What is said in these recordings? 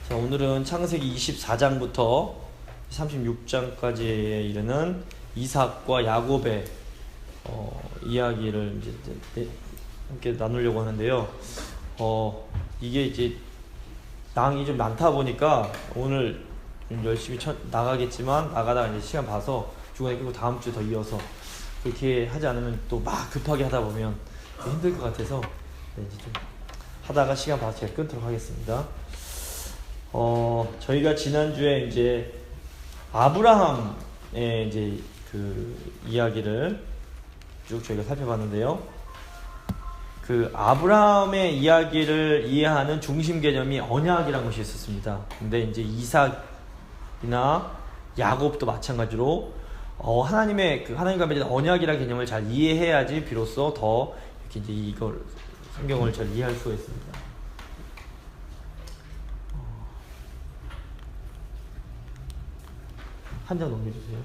자, 오늘은 창세기 24장부터 36장까지에 이르는 이삭과 야곱의 이야기를 이제 함께 나누려고 하는데요. 이게 이제 낭이 좀 많다 보니까 오늘 좀 열심히 나가겠지만 나가다가 이제 시간 봐서 중간에 끊고 다음 주에 더 이어서 그렇게 하지 않으면 또 막 급하게 하다 보면 힘들 것 같아서 이제 좀 하다가 시간 봐서 제가 끊도록 하겠습니다. 저희가 지난주에 이제 아브라함의 이제 그 이야기를 쭉 저희가 살펴봤는데요. 그 아브라함의 이야기를 이해하는 중심 개념이 언약이라는 것이 있었습니다. 근데 이제 이삭이나 야곱도 마찬가지로 하나님의 그 하나님과 맺은 언약이라는 개념을 잘 이해해야지 비로소 더 이렇게 이제 이걸 성경을 잘 이해할 수가 있습니다. 한 장 넘겨주세요.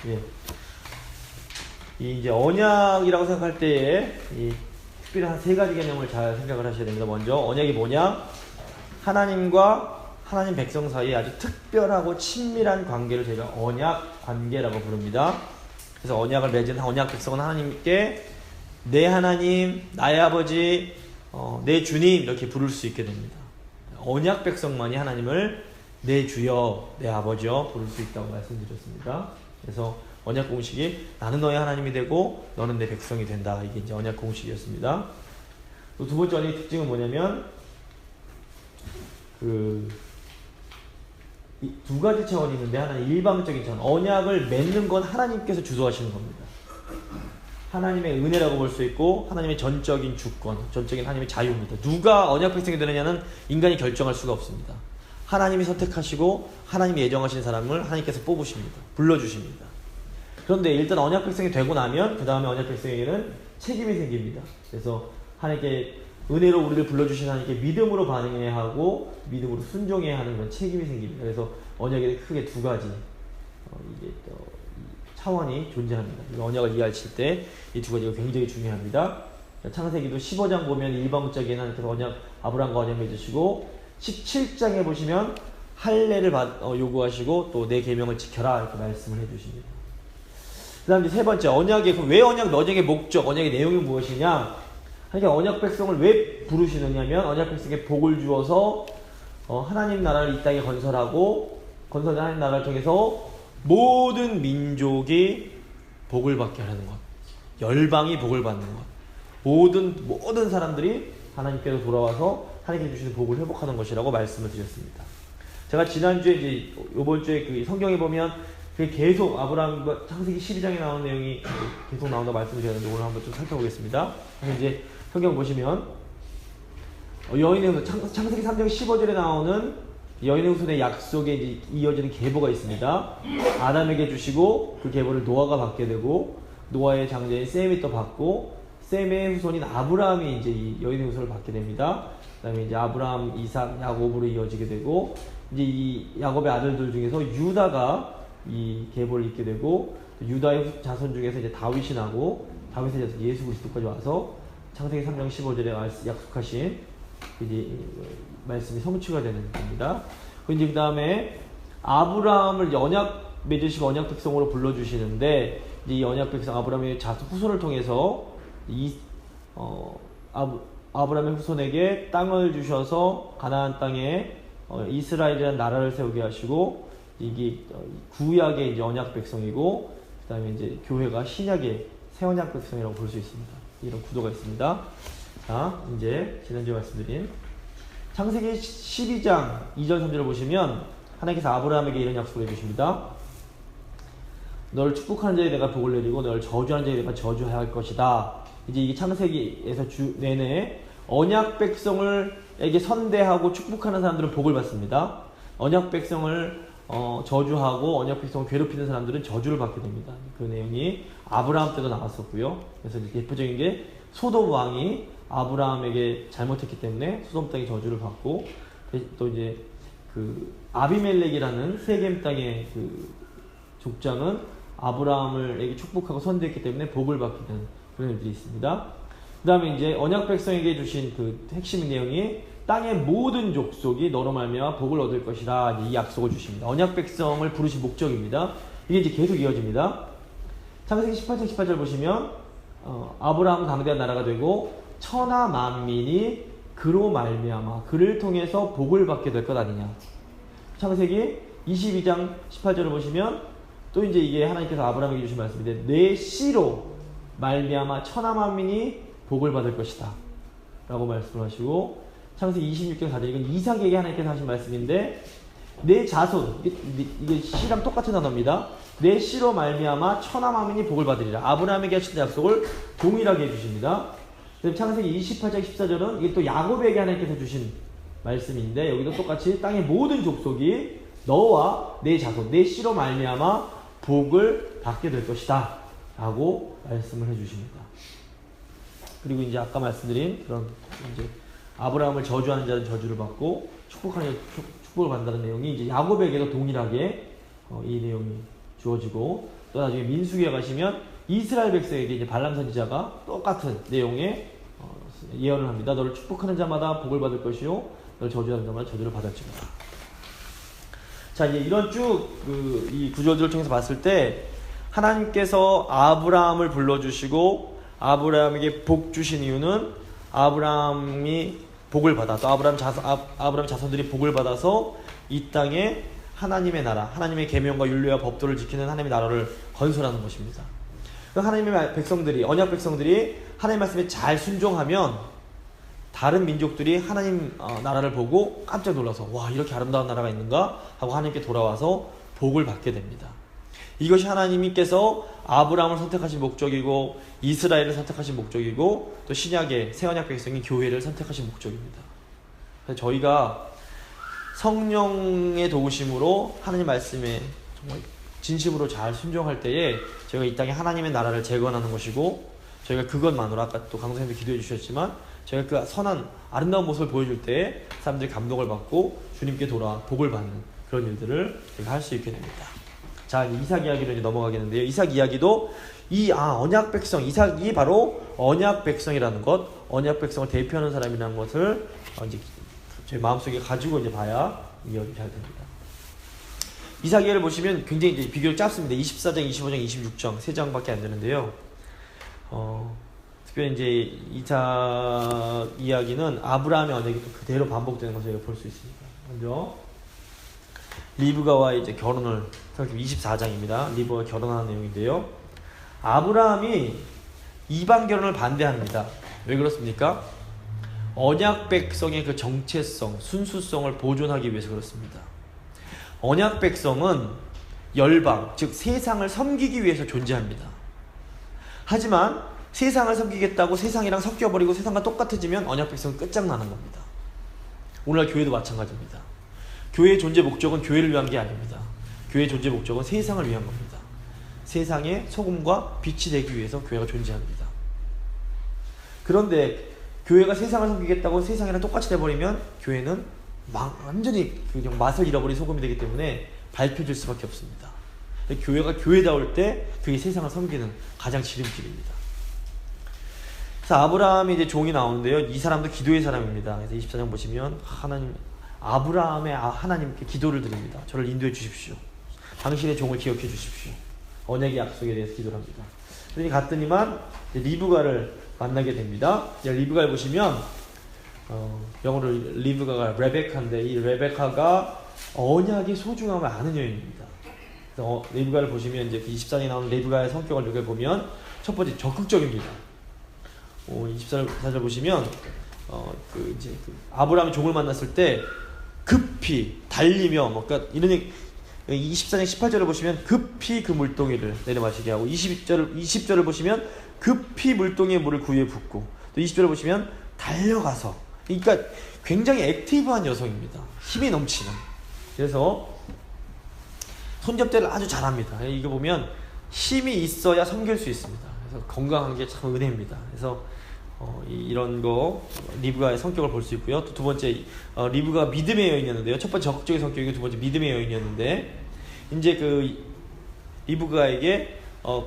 예. 이 이제 언약이라고 생각할 때에 이 특별히 한 세 가지 개념을 잘 생각을 하셔야 됩니다. 먼저 언약이 뭐냐? 하나님과 하나님 백성 사이에 아주 특별하고 친밀한 관계를 저희가 언약 관계라고 부릅니다. 그래서 언약을 맺은 언약 백성은 하나님께 내 하나님, 나의 아버지, 내 주님 이렇게 부를 수 있게 됩니다. 언약 백성만이 하나님을 내 주여, 내 아버지여 부를 수 있다고 말씀드렸습니다. 그래서 언약 공식이 나는 너의 하나님이 되고 너는 내 백성이 된다. 이게 이제 언약 공식이었습니다. 또 두 번째 언약의 특징은 뭐냐면 이 두 가지 차원이 있는데 하나는 일방적인 차원. 언약을 맺는 건 하나님께서 주도하시는 겁니다. 하나님의 은혜라고 볼 수 있고 하나님의 전적인 주권, 전적인 하나님의 자유입니다. 누가 언약 백성이 되느냐는 인간이 결정할 수가 없습니다. 하나님이 선택하시고 하나님이 예정하신 사람을 하나님께서 뽑으십니다. 불러주십니다. 그런데 일단 언약 백성이 되고 나면 그 다음에 언약 백성에게는 책임이 생깁니다. 그래서 하나님께 은혜로 우리를 불러주신 하나님께 믿음으로 반응해야 하고 믿음으로 순종해야 하는 그런 책임이 생깁니다. 그래서 언약에 크게 두 가지 이게 또 차원이 존재합니다. 이 언약을 이해하실 때 이 두 가지가 굉장히 중요합니다. 창세기도 15장 보면 일방적인 하나님께서 언약 아브라함과 언약 맺으시고 17장에 보시면 할례를 요구하시고 또 내 계명을 지켜라 이렇게 말씀을 해주십니다. 그 다음 이제 세 번째 왜 언약의 목적, 언약의 내용이 무엇이냐? 하나님께 언약 백성을 왜 부르시느냐면 언약 백성에게 복을 주어서 하나님 나라를 이 땅에 건설하고 건설된 하나님 나라를 통해서 모든 민족이 복을 받게 하는 것, 열방이 복을 받는 것, 모든 사람들이 하나님께로 돌아와서 하나님께 주시는 복을 회복하는 것이라고 말씀을 드렸습니다. 제가 지난주에 이제 이번 주에 그 성경에 보면 계속 아브라함과 창세기 12장에 나오는 내용이 계속 나온다고 말씀드렸는데 오늘 한번 좀 살펴보겠습니다. 이제 성경 보시면 여인의 후손, 창세기 3장 15절에 나오는 여인의 후손의 약속에 이제 이어지는 계보가 있습니다. 아담에게 주시고 그 계보를 노아가 받게 되고 노아의 장자인 셈이 또 받고 셈의 후손인 아브라함이 이제 이 여인의 후손을 받게 됩니다. 그 다음에 이제 아브라함, 이삭, 야곱으로 이어지게 되고 이제 이 야곱의 아들들 중에서 유다가 이 계보를 잇게 되고 유다의 자손 중에서 이제 다윗이 나고 다윗의 자손 예수 그리스도까지 와서 창세기 3장 15절에 약속하신 이제 말씀이 성취가 되는 겁니다. 그 다음에 아브라함을 언약 맺으시고 언약 백성으로 불러주시는데 이제 이 언약 백성 아브라함의 자손 후손을 통해서 아브라함의 후손에게 땅을 주셔서 가나안 땅에 이스라엘이라는 나라를 세우게 하시고 이게 구약의 이제 언약 백성이고 그 다음에 이제 교회가 신약의 새 언약 백성이라고 볼 수 있습니다. 이런 구도가 있습니다. 자, 이제 지난주에 말씀드린 창세기 12장 2절 3절을 보시면 하나님께서 아브라함에게 이런 약속을 해주십니다. 너를 축복하는 자에게 내가 복을 내리고 너를 저주하는 자에게 내가 저주할 것이다. 이제 이게 창세기에서 내내 언약 백성을에게 선대하고 축복하는 사람들은 복을 받습니다. 언약 백성을 저주하고 언약 백성을 괴롭히는 사람들은 저주를 받게 됩니다. 그 내용이 아브라함 때도 나왔었고요. 그래서 이제 대표적인 게 소돔 왕이 아브라함에게 잘못했기 때문에 소돔 땅이 저주를 받고 또 이제 그 아비멜렉이라는 세겜 땅의 그 족장은 아브라함에게 축복하고 선대했기 때문에 복을 받게 되는 그런 일들이 있습니다. 그 다음에 이제 언약 백성에게 주신 그 핵심 내용이 땅의 모든 족속이 너로 말미암아 복을 얻을 것이라 이 약속을 주십니다. 언약 백성을 부르신 목적입니다. 이게 이제 계속 이어집니다. 창세기 18장 18절 보시면 아브라함은 강대한 나라가 되고 천하 만민이 그로 말미암아 그를 통해서 복을 받게 될 것 아니냐. 창세기 22장 18절을 보시면 또 이제 이게 하나님께서 아브라함에게 주신 말씀인데 내 씨로 말미암아 천하 만민이 복을 받을 것이다 라고 말씀하시고, 창세기 26장 4절 이건 이삭에게 하나님께서 하신 말씀인데 내 자손, 이게 씨랑 똑같은 단어입니다. 내 씨로 말미암아 천하 만민이 복을 받으리라. 아브라함에게 하신 약속을 동일하게 해주십니다. 창세기 28장 14절은 이게 또 야곱에게 하나님께서 주신 말씀인데 여기도 똑같이 땅의 모든 족속이 너와 내 자손, 내 씨로 말미암아 복을 받게 될 것이다 라고 말씀을 해주십니다. 그리고 이제 아까 말씀드린 그런 이제 아브라함을 저주하는 자는 저주를 받고 축복하는 자는 축복을 받는다는 내용이 이제 야곱에게도 동일하게 이 내용이 주어지고, 또 나중에 민수기에 가시면 이스라엘 백성에게 이제 발람 선지자가 똑같은 내용의 예언을 합니다. 너를 축복하는 자마다 복을 받을 것이요 너를 저주하는 자마다 저주를 받을지어다. 자, 이제 이런 쭉 이 구절들을 통해서 봤을 때 하나님께서 아브라함을 불러주시고 아브라함에게 복 주신 이유는 아브라함이 복을 받아 또 아브라함 자손들이 복을 받아서 이 땅에 하나님의 나라, 하나님의 계명과 율례와 법도를 지키는 하나님의 나라를 건설하는 것입니다. 하나님의 백성들이, 언약 백성들이 하나님 말씀에 잘 순종하면 다른 민족들이 하나님 나라를 보고 깜짝 놀라서 와, 이렇게 아름다운 나라가 있는가 하고 하나님께 돌아와서 복을 받게 됩니다. 이것이 하나님께서 아브라함을 선택하신 목적이고 이스라엘을 선택하신 목적이고 또 신약의 새언약 백성인 교회를 선택하신 목적입니다. 그래서 저희가 성령의 도우심으로 하나님 말씀에 정말 진심으로 잘 순종할 때에 저희가 이 땅에 하나님의 나라를 재건하는 것이고, 저희가 그것만으로 아까 또 강도님도 기도해 주셨지만 저희가 그 선한 아름다운 모습을 보여줄 때에 사람들이 감동을 받고 주님께 돌아 복을 받는 그런 일들을 저희가 할 수 있게 됩니다. 자, 이삭 이야기로 이제 넘어가겠는데요. 이삭 이야기도 언약 백성, 이삭이 바로 언약 백성이라는 것, 언약 백성을 대표하는 사람이라는 것을 이제 저희 마음속에 가지고 이제 봐야 이해가 잘 됩니다. 이삭이야기를 보시면 굉장히 이제 비교적 짧습니다. 24장, 25장, 26장 3장밖에 안 되는데요. 특별히 이제 이삭 이야기는 아브라함의 언약이 또 그대로 반복되는 것을 볼 수 있습니다. 먼저 리브가와의 이제 결혼을 24장입니다. 리브가 결혼하는 내용인데요. 아브라함이 이방 결혼을 반대합니다. 왜 그렇습니까? 언약 백성의 그 정체성, 순수성을 보존하기 위해서 그렇습니다. 언약 백성은 열방, 즉 세상을 섬기기 위해서 존재합니다. 하지만 세상을 섬기겠다고 세상이랑 섞여버리고 세상과 똑같아지면 언약 백성은 끝장나는 겁니다. 오늘날 교회도 마찬가지입니다. 교회의 존재 목적은 교회를 위한 게 아닙니다. 교회의 존재 목적은 세상을 위한 겁니다. 세상의 소금과 빛이 되기 위해서 교회가 존재합니다. 그런데 교회가 세상을 섬기겠다고 세상이랑 똑같이 돼버리면 교회는 완전히 그냥 맛을 잃어버린 소금이 되기 때문에 밟혀질 수밖에 없습니다. 교회가 교회다울 때 그게 세상을 섬기는 가장 지름길입니다. 그래서 아브라함이 이제 종이 나오는데요. 이 사람도 기도의 사람입니다. 그래서 24장 보시면 아브라함의 하나님께 기도를 드립니다. 저를 인도해 주십시오. 당신의 종을 기억해 주십시오. 언약의 약속에 대해서 기도를 합니다. 그러니 갔더니만 리브가를 만나게 됩니다. 리브가를 보시면 영어로 리브가가 레베카인데 이 레베카가 언약의 소중함을 아는 여인입니다. 그래서 리브가를 보시면 이제 24장에 나오는 리브가의 성격을 보면 첫 번째 적극적입니다. 24절 보시면 아브라함이 종을 만났을 때 급히 달리며 그러니까 이런 24장 18절을 보시면 급히 그 물동이를 내려 마시게 하고 20절을 보시면 급히 물동이의 물을 구유에 붓고 또 20절을 보시면 달려가서, 그러니까 굉장히 액티브한 여성입니다. 힘이 넘치는. 그래서 손잡대를 아주 잘합니다. 이거 보면 힘이 있어야 섬길 수 있습니다. 그래서 건강한 게 참 은혜입니다. 그래서 이런 거 리브가의 성격을 볼 수 있고요. 또 두 번째 리브가가 믿음의 여인이었는데요. 첫 번째 적극적인 성격이고 두 번째 믿음의 여인이었는데 이제 그 리브가에게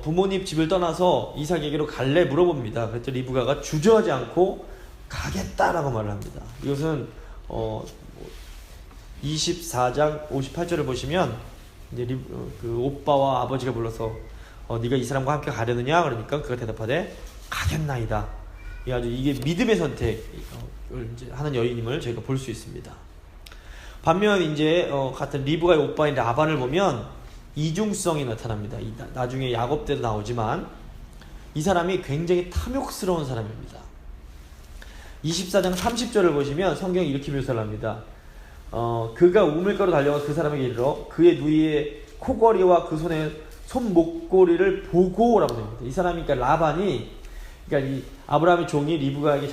부모님 집을 떠나서 이삭에게로 갈래 물어봅니다. 그랬더니 리브가가 주저하지 않고 가겠다라고 말을 합니다. 이것은 어, 24장 58절을 보시면 이제 그 오빠와 아버지가 불러서 네가 이 사람과 함께 가려느냐 그러니까 그가 대답하되 가겠나이다. 이게 믿음의 선택을 이제 하는 여인임을 저희가 볼 수 있습니다. 반면 이제 같은 리브가의 오빠인 라반을 보면 이중성이 나타납니다. 나중에 야곱 때도 나오지만 이 사람이 굉장히 탐욕스러운 사람입니다. 24장 30절을 보시면 성경이 이렇게 묘사를 합니다. 그가 우물가로 달려가 그 사람에게 이르러 그의 누이의 코걸이와 그 손 목걸이를 보고라고 됩니다. 이 사람이 그러니까 라반이 그러니까 이 아브라함의 종이 리브가에게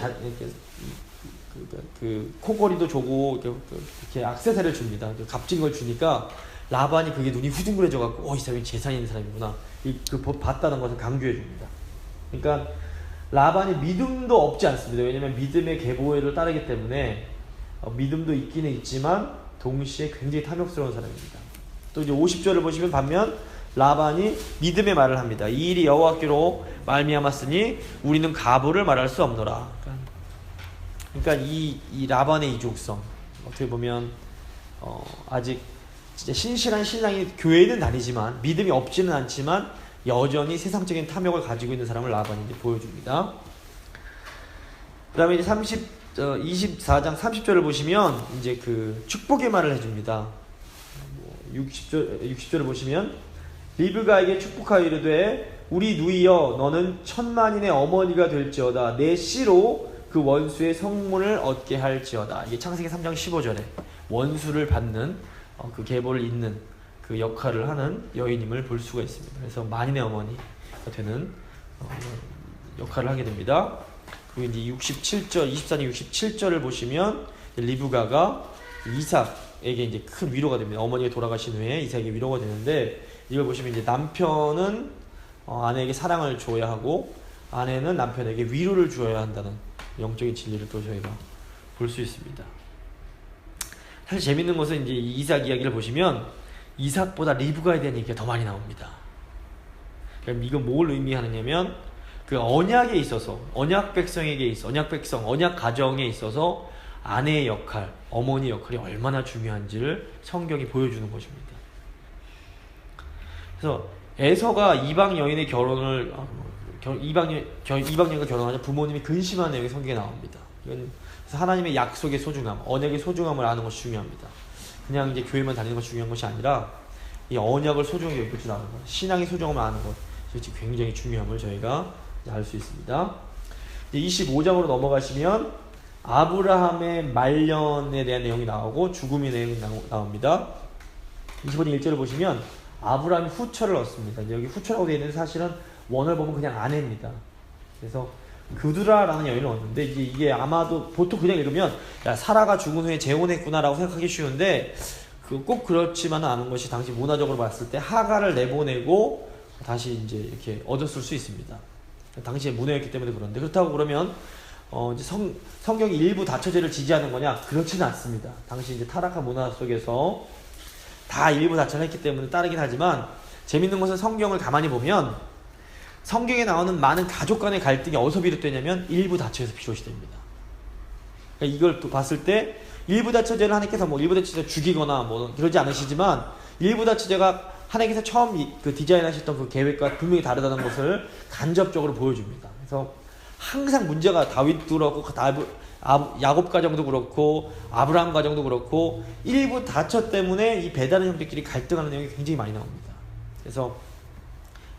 그 코걸이도 주고 이렇게 액세서리를 줍니다. 값진 걸 주니까 라반이 그게 눈이 후둥그레져 갖고 이 사람이 재산이 있는 사람이구나. 그 봤다는 것을 강조해 줍니다. 그러니까 라반이 믿음도 없지 않습니다. 왜냐하면 믿음의 계보를 따르기 때문에 믿음도 있기는 있지만 동시에 굉장히 탐욕스러운 사람입니다. 또 이제 50절을 보시면 반면 라반이 믿음의 말을 합니다. 이 일이 여호와께로 말미암았으니 우리는 가부를 말할 수 없노라. 그러니까 이 라반의 이중성 어떻게 보면 아직 진짜 신실한 신앙이 교회는 다니지만 믿음이 없지는 않지만 여전히 세상적인 탐욕을 가지고 있는 사람을 라반이 이제 보여줍니다. 그 다음에 이제 24장 30절을 보시면 이제 그 축복의 말을 해줍니다. 60절을 보시면 리브가에게 축복하여 이르되 우리 누이여 너는 천만인의 어머니가 될지어다 내 씨로 그 원수의 성문을 얻게 할지어다. 이게 창세기 3장 15절에 원수를 받는 그 계보를 잇는 그 역할을 하는 여인임을 볼 수가 있습니다. 그래서 만인의 어머니가 되는 역할을 하게 됩니다. 그리고 이제 67절, 24장 67절을 보시면 리브가가 이삭에게 이제 큰 위로가 됩니다. 어머니가 돌아가신 후에 이삭에게 위로가 되는데 이걸 보시면 이제 남편은 아내에게 사랑을 줘야 하고 아내는 남편에게 위로를 주어야 한다는 영적인 진리를 또 저희가 볼 수 있습니다. 사실 재밌는 것은 이제 이삭 이야기를 보시면 이삭보다 리브가에 대한 얘기가 더 많이 나옵니다. 그럼 이건 뭘 의미하느냐면 그 언약에 있어서 언약 백성에게 있어 언약 백성 언약 가정에 있어서 아내의 역할, 어머니 역할이 얼마나 중요한지를 성경이 보여주는 것입니다. 그래서 에서가 이방 여인의 결혼을 이방 여인과 결혼하자 부모님이 근심하는 내용이 성경에 나옵니다. 그래서 하나님의 약속의 소중함, 언약의 소중함을 아는 것이 중요합니다. 그냥 이제 교회만 다니는 것이 중요한 것이 아니라 이 언약을 소중하게 여길 줄 아는 것, 신앙의 소중함을 아는 것이 굉장히 중요함을 저희가 알 수 있습니다. 이제 25장으로 넘어가시면 아브라함의 말년에 대한 내용이 나오고 죽음의 내용이 나옵니다. 25장 1절을 보시면 아브라함이 후처를 얻습니다. 여기 후처라고 되어 있는 사실은 원어를 보면 그냥 아내입니다. 그래서 그두라라는 여인을 얻는데 이게 아마도 보통 그냥 읽으면 야, 사라가 죽은 후에 재혼했구나라고 생각하기 쉬운데 꼭 그렇지만은 않은 것이 당시 문화적으로 봤을 때 하가를 내보내고 다시 이제 이렇게 얻었을 수 있습니다. 당시에 문화였기 때문에 그런데 그렇다고 그러면 이제 성경이 일부 다처제를 지지하는 거냐? 그렇지는 않습니다. 당시 이제 타락한 문화 속에서 다 일부 다처를 했기 때문에 따르긴 하지만 재밌는 것은 성경을 가만히 보면 성경에 나오는 많은 가족 간의 갈등이 어디서 비롯되냐면 일부 다처에서 비롯이 됩니다. 그러니까 이걸 또 봤을 때 일부 다처제를 하나님께서 일부 다처제를 죽이거나 그러지 않으시지만 일부 다처제가 하나님께서 처음 그 디자인하셨던 그 계획과 분명히 다르다는 것을 간접적으로 보여줍니다. 그래서 항상 문제가 다윗도 그렇고 야곱 가정도 그렇고 아브라함 가정도 그렇고 일부 다처 때문에 이 배다른 형제끼리 갈등하는 내용이 굉장히 많이 나옵니다. 그래서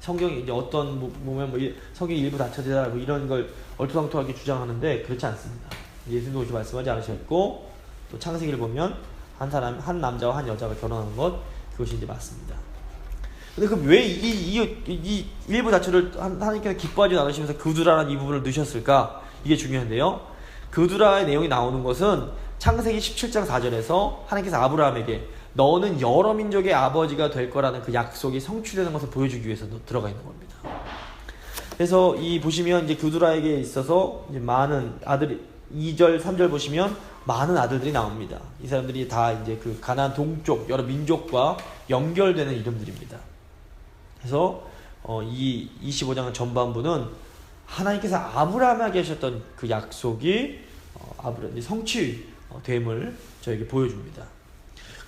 성경이 이제 어떤 보면 성경이 일부 다처제다 이런 걸 얼토당토하게 주장하는데 그렇지 않습니다. 예수님도 오시 말씀하지 않으셨고 또 창세기를 보면 한 남자와 한 여자가 결혼하는 것 그것이 이제 맞습니다. 근데 왜 이 일부 다처를 하나님께서 기뻐하지 않으시면서 그두라라는 이 부분을 넣으셨을까? 이게 중요한데요. 그두라의 내용이 나오는 것은 창세기 17장 4절에서 하나님께서 아브라함에게 너는 여러 민족의 아버지가 될 거라는 그 약속이 성취되는 것을 보여주기 위해서 들어가 있는 겁니다. 그래서 보시면 이제 그두라에게 있어서 이제 많은 아들이 2절, 3절 보시면 많은 아들들이 나옵니다. 이 사람들이 다 이제 그 가나안 동쪽 여러 민족과 연결되는 이름들입니다. 그래서 이 25장 전반부는 하나님께서 아브라함에게 하셨던 그 약속이 성취 됨을 저에게 보여줍니다.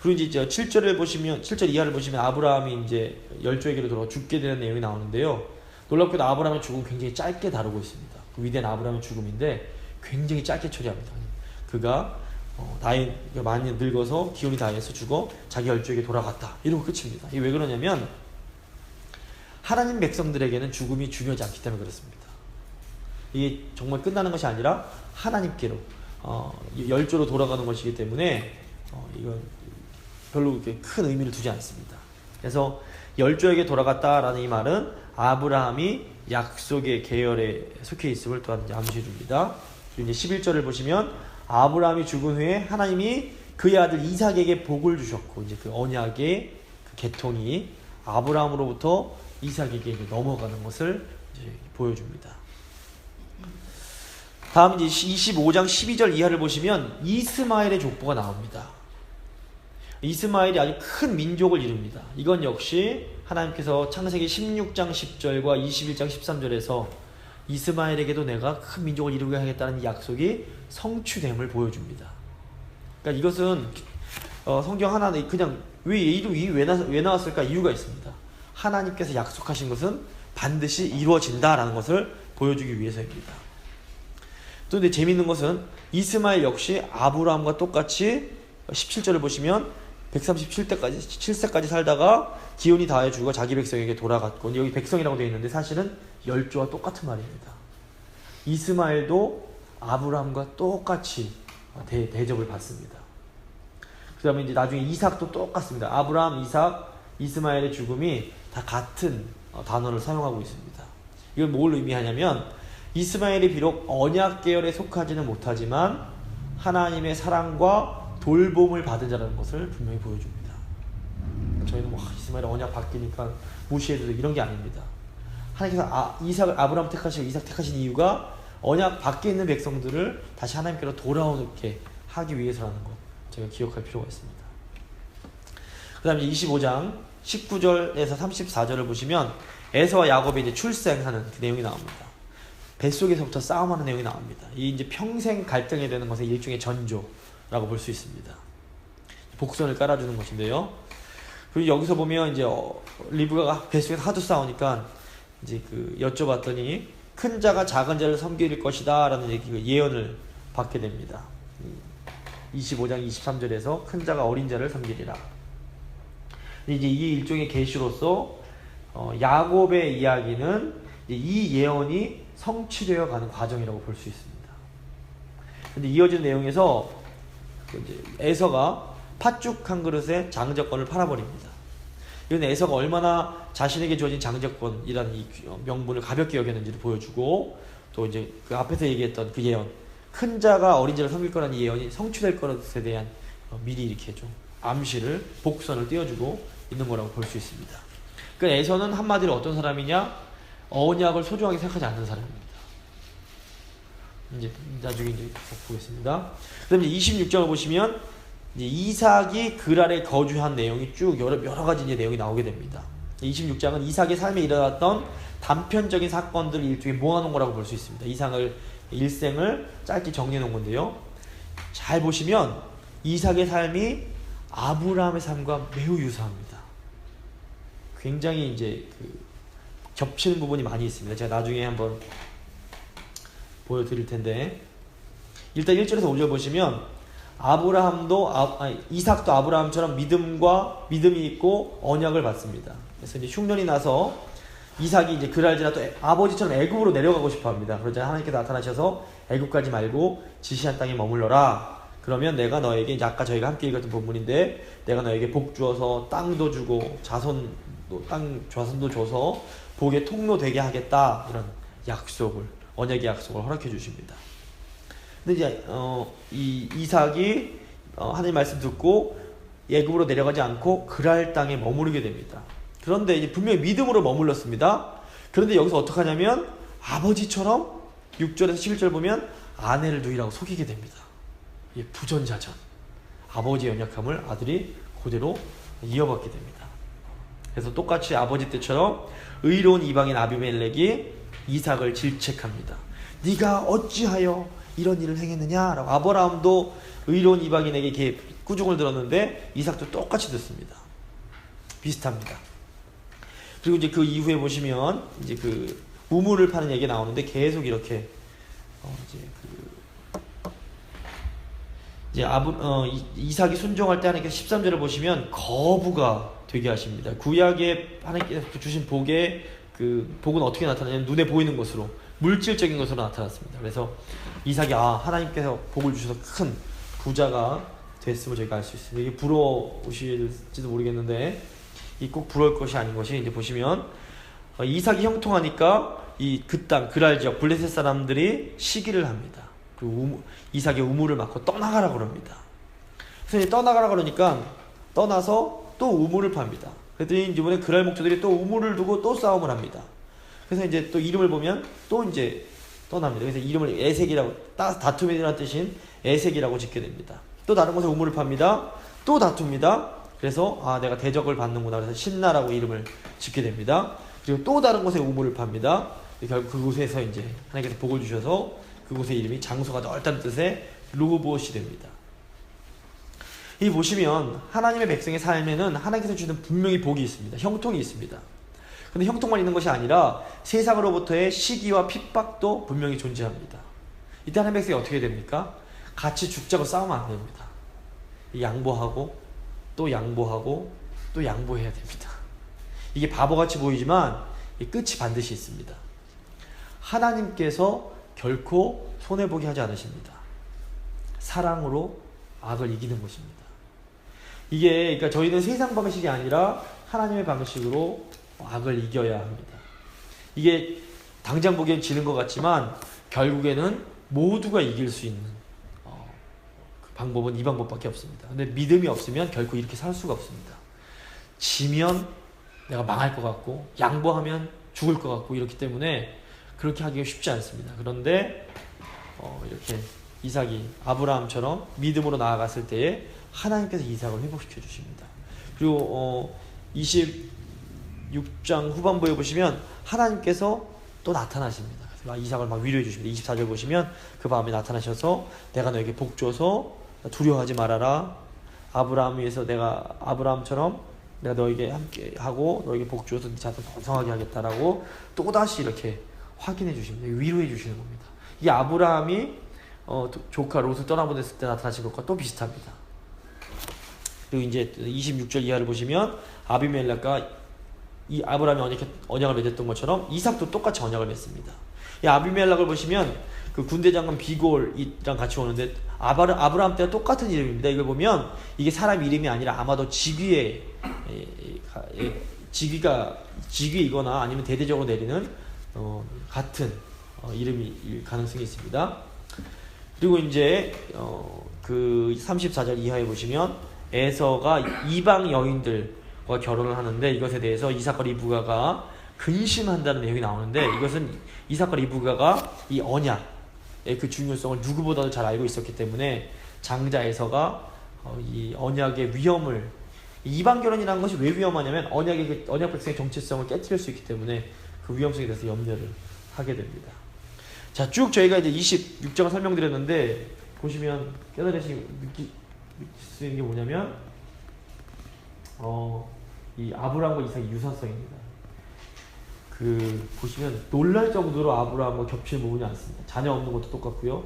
그리고 이제 7절 이하를 보시면 아브라함이 이제 열조에게로 돌아가 죽게 되는 내용이 나오는데요. 놀랍게도 아브라함의 죽음은 굉장히 짧게 다루고 있습니다. 그 위대한 아브라함의 죽음인데 굉장히 짧게 처리합니다. 그가 많이 늙어서 기운이 다해서 죽어 자기 열조에게 돌아갔다. 이러고 끝입니다. 이게 왜 그러냐면 하나님 백성들에게는 죽음이 중요하지 않기 때문에 그렇습니다. 이게 정말 끝나는 것이 아니라 하나님께로 열조로 돌아가는 것이기 때문에 이건 별로 그렇게 큰 의미를 두지 않습니다. 그래서 열조에게 돌아갔다라는 이 말은 아브라함이 약속의 계열에 속해 있음을 또한 암시해 줍니다. 그리고 이제 11절을 보시면 아브라함이 죽은 후에 하나님이 그의 아들 이삭에게 복을 주셨고 이제 그 언약의 그 계통이 아브라함으로부터 이삭에게 넘어가는 것을 이제 보여줍니다. 다음 이제 25장 12절 이하를 보시면 이스마엘의 족보가 나옵니다. 이스마엘이 아주 큰 민족을 이룹니다. 이건 역시 하나님께서 창세기 16장 10절과 21장 13절에서 이스마엘에게도 내가 큰 민족을 이루게 하겠다는 이 약속이 성취됨을 보여줍니다. 그러니까 이것은 성경 하나는 그냥 왜 이름이 왜 나왔을까 이유가 있습니다. 하나님께서 약속하신 것은 반드시 이루어진다라는 것을 보여주기 위해서입니다. 또 근데 재미있는 것은 이스마엘 역시 아브라함과 똑같이 17절을 보시면 137세까지 살다가 기운이 다해 죽어 자기 백성에게 돌아갔고 여기 백성이라고 되어 있는데 사실은 열조와 똑같은 말입니다. 이스마엘도 아브라함과 똑같이 대접을 받습니다. 그 다음에 이제 나중에 이삭도 똑같습니다. 아브라함, 이삭, 이스마엘의 죽음이 다 같은 단어를 사용하고 있습니다. 이건 뭘 의미하냐면 이스마엘이 비록 언약 계열에 속하지는 못하지만 하나님의 사랑과 돌봄을 받은 자라는 것을 분명히 보여줍니다. 저희는 이스마엘이 언약 바뀌니까 무시해도 돼 이런 게 아닙니다. 하나님께서 이삭을 아브라함 택하시고 이삭 택하신 이유가 언약 밖에 있는 백성들을 다시 하나님께로 돌아오게 하기 위해서라는 것 제가 기억할 필요가 있습니다. 그 다음에 25장 19절에서 34절을 보시면 에서와 야곱이 이제 출생하는 그 내용이 나옵니다. 뱃속에서부터 싸움하는 내용이 나옵니다. 이 이제 평생 갈등이 되는 것은 일종의 전조라고 볼 수 있습니다. 복선을 깔아주는 것인데요. 그리고 여기서 보면 이제 리브가가 뱃속에서 하도 싸우니까 이제 여쭤봤더니 큰 자가 작은 자를 섬길 것이다 라는 예언을 받게 됩니다. 25장 23절에서 큰 자가 어린 자를 섬기리라. 이제 이 일종의 계시로서 야곱의 이야기는 이 예언이 성취되어 가는 과정이라고 볼 수 있습니다. 근데 이어지는 내용에서 이제 에서가 팥죽 한 그릇에 장자권을 팔아버립니다. 이건 에서가 얼마나 자신에게 주어진 장자권이라는 이 명분을 가볍게 여겼는지를 보여주고 또 이제 그 앞에서 얘기했던 그 예언 큰 자가 어린 자를 섬길 거라는 예언이 성취될 것에 대한 미리 이렇게 좀 암시를 복선을 띄워주고 있는 거라고 볼 수 있습니다. 그러니까 에서는 한마디로 어떤 사람이냐? 언약을 소중하게 생각하지 않는 사람입니다. 이제 나중에 이제 보겠습니다. 그다음에 26장을 보시면 이제 이삭이 그랄에 거주한 내용이 쭉 여러 가지 이제 내용이 나오게 됩니다. 26장은 이삭의 삶에 일어났던 단편적인 사건들을 일종의 모아놓은 거라고 볼 수 있습니다. 이삭의 일생을 짧게 정리해 놓은 건데요. 잘 보시면 이삭의 삶이 아브라함의 삶과 매우 유사합니다. 굉장히 이제 겹치는 부분이 많이 있습니다. 제가 나중에 한번 보여드릴 텐데 일단 1절에서 5절 보시면 이삭도 아브라함처럼 믿음이 있고 언약을 받습니다. 그래서 이제 흉년이 나서 이삭이 이제 그랄지라 또 아버지처럼 애굽으로 내려가고 싶어합니다. 그러자 하나님께서 나타나셔서 애굽 가지 말고 지시한 땅에 머물러라. 그러면 내가 너에게 이제 아까 저희가 함께 읽었던 본문인데 내가 너에게 복 주어서 땅도 주고 자손도 줘서 복의 통로 되게 하겠다 이런 언약의 약속을 허락해 주십니다. 근데 이제 이 이삭이 하나님 말씀 듣고 애굽으로 내려가지 않고 그랄 땅에 머무르게 됩니다. 그런데 이제 분명히 믿음으로 머물렀습니다. 그런데 여기서 어떻게 하냐면 아버지처럼 6절에서 11절 보면 아내를 누이라고 속이게 됩니다. 부전자전 아버지의 연약함을 아들이 그대로 이어받게 됩니다. 그래서 똑같이 아버지 때처럼 의로운 이방인 아비멜렉이 이삭을 질책합니다. 네가 어찌하여 이런 일을 행했느냐 라고. 아브라함도 의로운 이방인에게 이렇게 꾸중을 들었는데 이삭도 똑같이 듣습니다. 비슷합니다. 그리고 이제 그 이후에 보시면 이제 그 우물을 파는 얘기가 나오는데 계속 이렇게 이제 이삭이 순종할 때 하나님께서 13절을 보시면 거부가 되게 하십니다. 구약에 하나님께서 주신 복의 그 복은 어떻게 나타나냐면 눈에 보이는 것으로, 물질적인 것으로 나타났습니다. 그래서 이삭이 하나님께서 복을 주셔서 큰 부자가 됐음을 저희가 알 수 있습니다. 이게 부러우실지도 모르겠는데 이 꼭 부러울 것이 아닌 것이, 이제 보시면 이삭이 형통하니까 이 그 땅 그랄 지역 블레셋 사람들이 시기를 합니다. 그리고 이삭의 우물을 막고 떠나가라 그럽니다. 그래서 이제 떠나가라 그러니까 떠나서 또 우물을 팝니다. 그랬더니 이번에 그랄 목조들이 또 우물을 두고 또 싸움을 합니다. 그래서 이제 또 이름을 보면 또 이제 떠납니다. 그래서 이름을 에색이라고, 다툼이라는 뜻인 에색이라고 짓게 됩니다. 또 다른 곳에 우물을 팝니다. 또 다툽니다. 그래서 내가 대적을 받는구나. 그래서 신나라고 이름을 짓게 됩니다. 그리고 또 다른 곳에 우물을 팝니다. 결국 그곳에서 이제 하나님께서 복을 주셔서 그곳의 이름이 장소가 넓다는 뜻의 르호봇이 됩니다. 이 보시면 하나님의 백성의 삶에는 하나님께서 주는 분명히 복이 있습니다. 형통이 있습니다. 근데 형통만 있는 것이 아니라 세상으로부터의 시기와 핍박도 분명히 존재합니다. 이때 하나님의 백성이 어떻게 됩니까? 같이 죽자고 싸우면 안 됩니다. 양보하고 또 양보하고 또 양보해야 됩니다. 이게 바보같이 보이지만 끝이 반드시 있습니다. 하나님께서 결코 손해보게 하지 않으십니다. 사랑으로 악을 이기는 것입니다. 이게 그러니까 저희는 세상 방식이 아니라 하나님의 방식으로 악을 이겨야 합니다. 이게 당장 보기엔 지는 것 같지만 결국에는 모두가 이길 수 있는 그 방법은 이 방법밖에 없습니다. 근데 믿음이 없으면 결코 이렇게 살 수가 없습니다. 지면 내가 망할 것 같고 양보하면 죽을 것 같고 이렇기 때문에 그렇게 하기가 쉽지 않습니다. 그런데 이렇게 이삭이 아브라함처럼 믿음으로 나아갔을 때에 하나님께서 이삭을 회복시켜 주십니다. 그리고 26장 후반부에 보시면 하나님께서 또 나타나십니다. 이삭을 막 위로해 주십니다. 24절 보시면 그 밤에 나타나셔서 내가 너에게 복 줘서 두려워하지 말아라. 아브라함 위해서 내가 아브라함처럼 내가 너에게 함께 하고 너에게 복 주어서 네 자손 번성하게 하겠다라고 또다시 이렇게 확인해 주십니다. 위로해 주시는 겁니다. 이 아브라함이 조카 롯을 떠나보냈을 때 나타나신 것과 또 비슷합니다. 그리고 이제 26절 이하를 보시면 아비멜렉과 이 아브라함이 언약을 맺었던 것처럼 이삭도 똑같이 언약을 맺습니다. 이 아비멜렉을 보시면 그 군대 장관 비골이랑 같이 오는데 아브라함 때와 똑같은 이름입니다. 이걸 보면 이게 사람 이름이 아니라 아마도 직위이거나 아니면 대대적으로 내리는 같은 이름일 가능성이 있습니다. 그리고 이제 그 34절 이하에 보시면 에서가 이방 여인들과 결혼을 하는데 이것에 대해서 이삭과 리브가가 근심한다는 내용이 나오는데 이것은 이삭과 리브가가 이 언약의 그 중요성을 누구보다도 잘 알고 있었기 때문에 장자 에서가 이 언약의 위험을, 이방 결혼이라는 것이 왜 위험하냐면 언약 백성의 정체성을 깨트릴 수 있기 때문에 그 위험성에 대해서 염려를 하게 됩니다. 자, 쭉 저희가 이제 26장을 설명드렸는데 보시면 깨달으실 수 있는 게 뭐냐면 이 아브라함과 이삭의 유사성입니다. 그 보시면 놀랄 정도로 아브라함과 겹치는 부분이 않습니다. 자녀 없는 것도 똑같고요.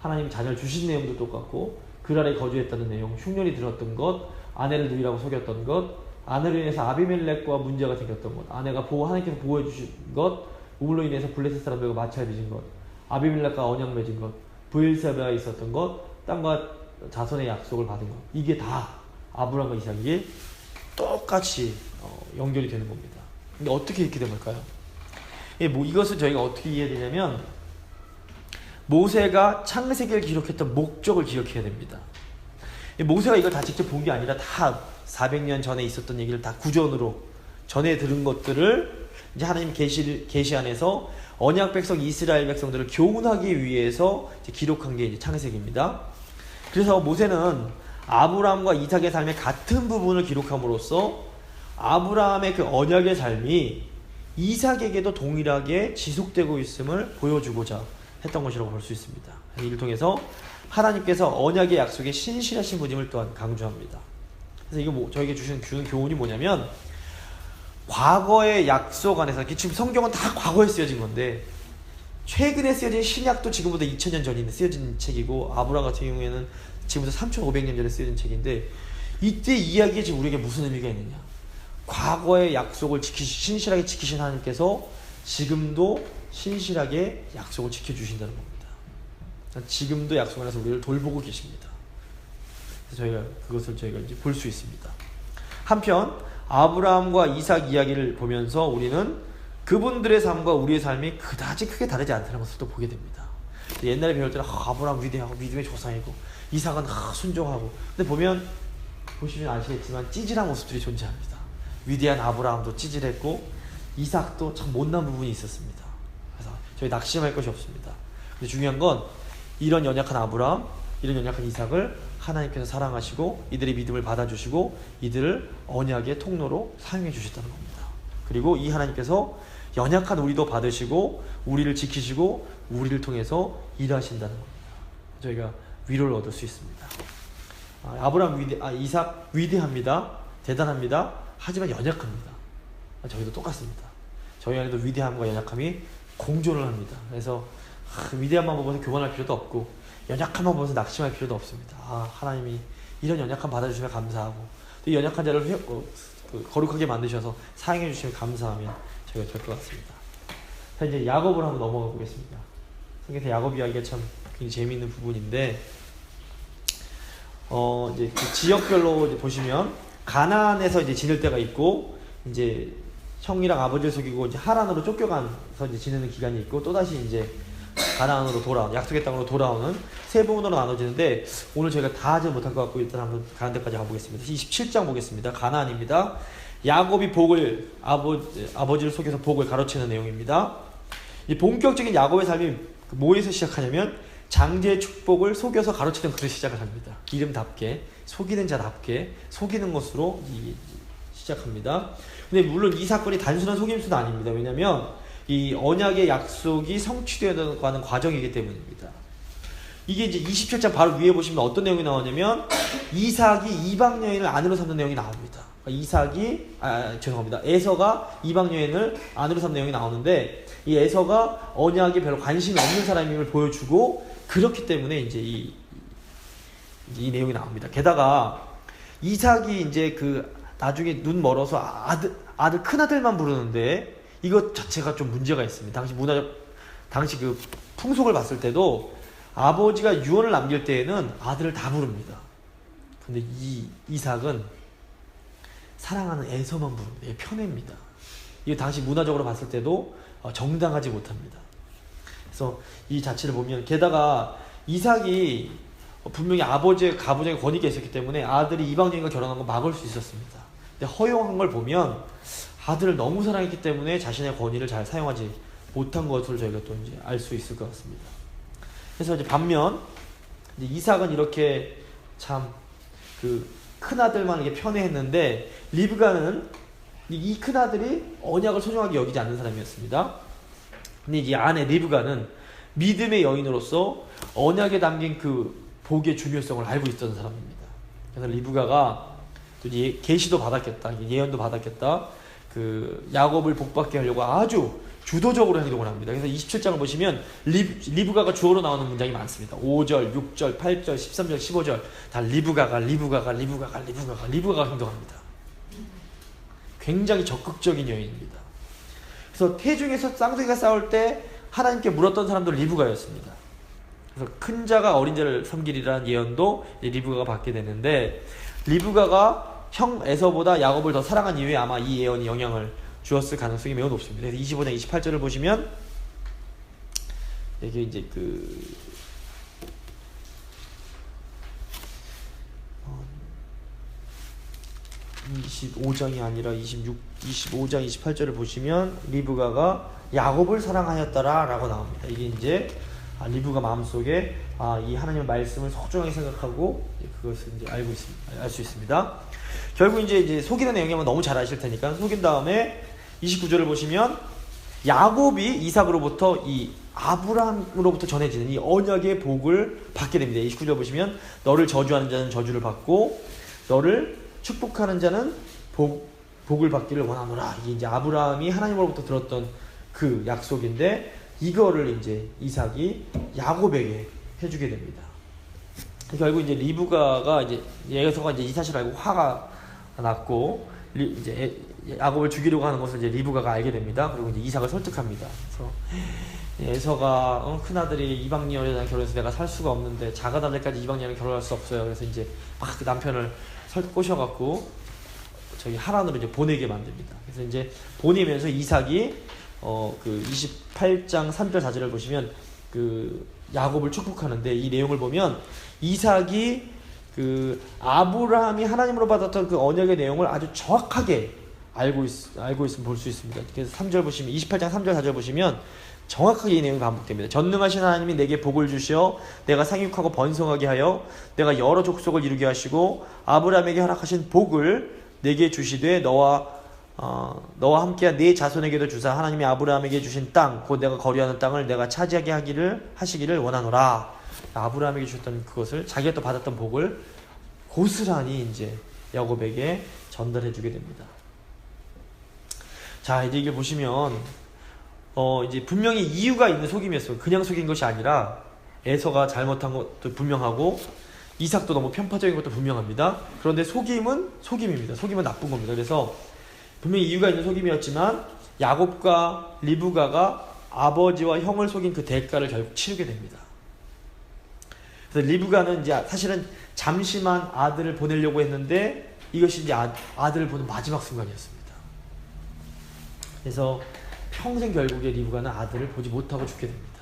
하나님이 자녀를 주신 내용도 똑같고 그랄에 거주했다는 내용, 흉년이 들었던 것, 아내를 누이라고 속였던 것, 아내로 인해서 아비멜렉과 문제가 생겼던 것, 아내가 하나님께서 보호해 주신 것, 우물로 인해서 블레셋 사람들과 마찰 빚은 것, 아비멜렉과 언약 맺은 것, 브엘세바에 있었던 것, 땅과 자손의 약속을 받은 것, 이게 다 아브라함과 이삭이 똑같이 연결이 되는 겁니다. 근데 어떻게 이렇게 된 걸까요? 이것을 저희가 어떻게 이해해야 되냐면 모세가 창세기를 기록했던 목적을 기억해야 됩니다. 모세가 이걸 다 직접 본 게 아니라 다 400년 전에 있었던 얘기를 다 구전으로 전해 들은 것들을 이제 하나님 계시 안에서 언약 백성 이스라엘 백성들을 교훈하기 위해서 이제 기록한 게 이제 창세기입니다. 그래서 모세는 아브라함과 이삭의 삶의 같은 부분을 기록함으로써 아브라함의 그 언약의 삶이 이삭에게도 동일하게 지속되고 있음을 보여주고자 했던 것이라고 볼 수 있습니다. 이를 통해서 하나님께서 언약의 약속에 신실하신 분임을 또한 강조합니다. 그래서 이거 저에게 주는 교훈이 뭐냐면, 과거의 약속 안에서, 지금 성경은 다 과거에 쓰여진 건데 최근에 쓰여진 신약도 지금보다 2000년 전에 쓰여진 책이고, 아브라함 같은 경우에는 지금부터 3500년 전에 쓰여진 책인데, 이때 이야기에 지금 우리에게 무슨 의미가 있느냐, 과거의 약속을 신실하게 지키신 하나님께서 지금도 신실하게 약속을 지켜주신다는 겁니다. 지금도 약속 안에서 우리를 돌보고 계십니다. 그래서 그것을 저희가 이제 볼 수 있습니다. 한편 아브라함과 이삭 이야기를 보면서 우리는 그분들의 삶과 우리의 삶이 그다지 크게 다르지 않다는 것을 또 보게 됩니다. 옛날에 배울 때는 아브라함 위대하고 믿음의 조상이고, 이삭은 순종하고, 근데 보시면 아시겠지만 찌질한 모습들이 존재합니다. 위대한 아브라함도 찌질했고 이삭도 참 못난 부분이 있었습니다. 그래서 저희 낙심할 것이 없습니다. 근데 중요한 건 이런 연약한 아브라함, 이런 연약한 이삭을 하나님께서 사랑하시고 이들의 믿음을 받아주시고 이들을 언약의 통로로 사용해 주셨다는 겁니다. 그리고 이 하나님께서 연약한 우리도 받으시고 우리를 지키시고 우리를 통해서 일하신다는 겁니다. 저희가 위로를 얻을 수 있습니다. 이삭 위대합니다. 대단합니다. 하지만 연약합니다. 저희도 똑같습니다. 저희 안에도 위대함과 연약함이 공존을 합니다. 그래서 위대함만 보면서 교만할 필요도 없고 연약함만 보면서 낙심할 필요도 없습니다. 하나님이 이런 연약함 받아주시면 감사하고, 또 연약한 자를 거룩하게 만드셔서 사용해 주시면 감사하면 저희가 될 것 같습니다. 자, 이제 야곱을 한번 넘어가 보겠습니다. 성경에서 야곱 이야기가 참 굉장히 재미있는 부분인데, 이제 그 지역별로 이제 보시면 가나안에서 이제 지낼 때가 있고, 이제 형이랑 아버지를 속이고 이제 하란으로 쫓겨가서 이제 지내는 기간이 있고, 또 다시 이제 가나안으로 돌아오는, 약속의 땅으로 돌아오는 세 부분으로 나눠지는데, 오늘 저희가 다 하지 못할 것 같고 일단 한번 가는 데까지 가보겠습니다. 27장 보겠습니다. 가나안입니다. 야곱이 복을 아버지를 속여서 복을 가로채는 내용입니다. 이 본격적인 야곱의 삶이 뭐에서 시작하냐면 장제의 축복을 속여서 가로채던 그릇 시작을 합니다. 이름답게, 속이는 자답게 속이는 것으로 시작합니다. 근데 물론 이 사건이 단순한 속임수는 아닙니다. 왜냐하면 이 언약의 약속이 성취되어 가는 과정이기 때문입니다. 이게 이제 27장 바로 위에 보시면 어떤 내용이 나오냐면 이삭이 이방 여인을 아내로 삼는 내용이 나옵니다. 에서가 이방 여인을 아내로 삼는 내용이 나오는데, 이 에서가 언약에 별로 관심이 없는 사람임을 보여주고, 그렇기 때문에 이제 이 내용이 나옵니다. 게다가 이삭이 이제 나중에 눈 멀어서 아들 큰아들만 부르는데, 이것 자체가 좀 문제가 있습니다. 당시 그 풍속을 봤을 때도 아버지가 유언을 남길 때에는 아들을 다 부릅니다. 근데 이삭은 사랑하는 에서만 부릅니다. 편애입니다. 이게 당시 문화적으로 봤을 때도 정당하지 못합니다. 그래서 이 자체를 보면, 게다가 이삭이 분명히 아버지의 가부장의 권위가 있었기 때문에 아들이 이방인과 결혼한 걸 막을 수 있었습니다. 근데 허용한 걸 보면 아들을 너무 사랑했기 때문에 자신의 권위를 잘 사용하지 못한 것을 저희가 또 이제 알 수 있을 것 같습니다. 그래서 이제 반면 이제 이삭은 이렇게 참 큰아들만 이렇게 편애했는데, 리브가는 이 큰아들이 언약을 소중하게 여기지 않는 사람이었습니다. 근데 이 아내 리브가는 믿음의 여인으로서 언약에 담긴 그 복의 중요성을 알고 있던 사람입니다. 그래서 리브가가 또 계시도 받았겠다, 예언도 받았겠다, 야곱을 복받게 하려고 아주 주도적으로 행동을 합니다. 그래서 27장을 보시면 리브가가 주어로 나오는 문장이 많습니다. 5절, 6절, 8절, 13절, 15절 다 리브가가 행동합니다. 굉장히 적극적인 여인입니다. 그래서 태중에서 쌍둥이가 싸울 때 하나님께 물었던 사람도 리브가였습니다. 그래서 큰 자가 어린 자를 섬기리라는 예언도 리브가가 받게 되는데, 리브가가 형 에서보다 야곱을 더 사랑한 이유에 아마 이 예언이 영향을 주었을 가능성이 매우 높습니다. 그래서 25장 28절을 보시면 이게 이제 25장이 아니라 25장 28절을 보시면 리브가가 야곱을 사랑하였더라 라고 나옵니다. 이게 이제 리브가 마음속에 이 하나님의 말씀을 소중하게 생각하고 그것을 이제 알 수 있습니다. 결국 이제 속이는 내용이 너무 잘 아실 테니까 속인 다음에 29절을 보시면 야곱이 이삭으로부터 이 아브라함으로부터 전해지는 이 언약의 복을 받게 됩니다. 29절 보시면 너를 저주하는 자는 저주를 받고 너를 축복하는 자는 복을 받기를 원하노라. 이게 이제 아브라함이 하나님으로부터 들었던 그 약속인데 이거를 이제 이삭이 야곱에게 해주게 됩니다. 결국 이제 리브가가 이제 에서가 이제 이 사실을 알고 화가 났고 이제 야곱을 죽이려고 하는 것을 이제 리브가가 알게 됩니다. 그리고 이제 이삭을 설득합니다. 그래서 에서가 큰 아들이 이방 여자랑 결혼해서 내가 살 수가 없는데 작은 아들까지 이방 여자랑 결혼할 수 없어요. 그래서 이제 막 그 남편을 꼬셔갖고 저기 하란으로 이제 보내게 만듭니다. 그래서 이제 보내면서 이삭이 그 28장 3절 4절을 보시면 그 야곱을 축복하는데 이 내용을 보면 이삭이 그 아브라함이 하나님으로 받았던 그 언약의 내용을 아주 정확하게 알고 있으면 볼 수 있습니다. 그래서 3절 보시면 28장 3절 4절 보시면 정확하게 이 내용이 반복됩니다. 전능하신 하나님이 내게 복을 주시어 내가 상육하고 번성하게 하여 내가 여러 족속을 이루게 하시고 아브라함에게 허락하신 복을 내게 주시되 너와 함께한 네 자손에게도 주사 하나님이 아브라함에게 주신 땅 곧 내가 거류하는 땅을 내가 차지하게 하시기를 원하노라. 아브라함에게 주셨던 그것을 자기가 또 받았던 복을 고스란히 이제 야곱에게 전달해 주게 됩니다. 자, 이제 이게 보시면 이제 분명히 이유가 있는 속임이었어요. 그냥 속인 것이 아니라 에서가 잘못한 것도 분명하고 이삭도 너무 편파적인 것도 분명합니다. 그런데 속임은 속임입니다. 속임은 나쁜 겁니다. 그래서 분명히 이유가 있는 속임이었지만 야곱과 리브가가 아버지와 형을 속인 그 대가를 결국 치르게 됩니다. 그래서 리브가는 이제 사실은 잠시만 아들을 보내려고 했는데 이것이 이제 아들을 보는 마지막 순간이었습니다. 그래서 평생 결국에 리브가는 아들을 보지 못하고 죽게 됩니다.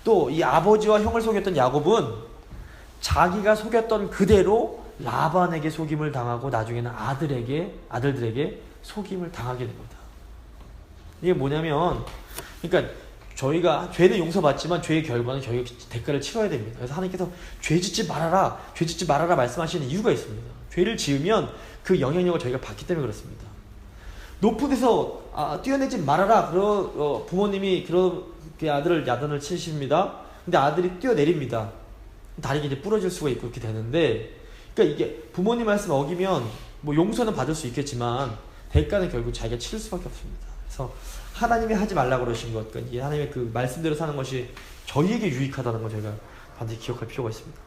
또 이 아버지와 형을 속였던 야곱은 자기가 속였던 그대로 라반에게 속임을 당하고 나중에는 아들들에게 속임을 당하게 됩니다. 이게 뭐냐면, 그러니까 저희가 죄는 용서받지만 죄의 결과는 저희가 대가를 치러야 됩니다. 그래서 하나님께서 죄 짓지 말아라 말씀하시는 이유가 있습니다. 죄를 지으면 그 영향력을 저희가 받기 때문에 그렇습니다. 높은 데서 뛰어내지 말아라. 부모님이 그렇게 아들을 야단을 치십니다. 근데 아들이 뛰어내립니다. 다리가 이제 부러질 수가 있고 그렇게 되는데, 그러니까 이게 부모님 말씀 어기면 뭐 용서는 받을 수 있겠지만 대가는 결국 자기가 치를 수밖에 없습니다. 그래서 하나님이 하지 말라 그러신 것, 그러니까 하나님의 그 말씀대로 사는 것이 저희에게 유익하다는 걸 저희가 반드시 기억할 필요가 있습니다.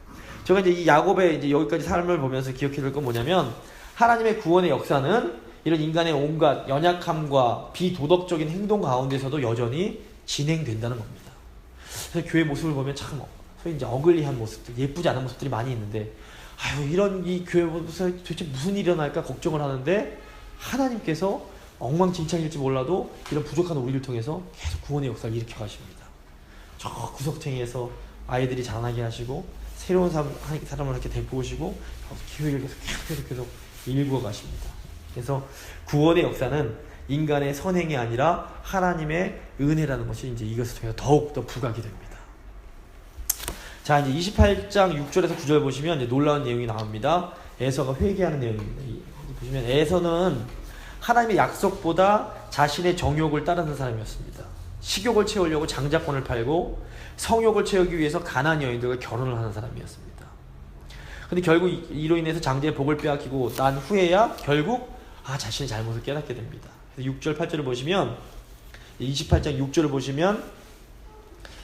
제가 이제 이 야곱의 이제 여기까지 삶을 보면서 기억해야 될 건 뭐냐면, 하나님의 구원의 역사는 이런 인간의 온갖 연약함과 비도덕적인 행동 가운데서도 여전히 진행된다는 겁니다. 그래서 교회 모습을 보면 참 소위 이제 어글리한 모습들, 예쁘지 않은 모습들이 많이 있는데, 이런 이 교회 모습에 도대체 무슨 일이 일어날까 걱정을 하는데, 하나님께서 엉망진창일지 몰라도 이런 부족한 우리를 통해서 계속 구원의 역사를 일으켜 가십니다. 저 구석탱이에서 아이들이 자라나게 하시고 새로운 사람을 이렇게 데리고 오시고 교회를 계속 일구어 가십니다. 그래서 구원의 역사는 인간의 선행이 아니라 하나님의 은혜라는 것이 이제 이것을 통해서 더욱더 부각이 됩니다. 자, 이제 28장 6절에서 9절 보시면 이제 놀라운 내용이 나옵니다. 에서가 회개하는 내용입니다. 보시면 에서는 하나님의 약속보다 자신의 정욕을 따르는 사람이었습니다. 식욕을 채우려고 장자권을 팔고 성욕을 채우기 위해서 가나안 여인들과 결혼을 하는 사람이었습니다. 근데 결국 이로 인해서 장자의 복을 빼앗기고 난 후에야 결국 자신의 잘못을 깨닫게 됩니다. 그래서 6절 8절을 보시면 28장 6절을 보시면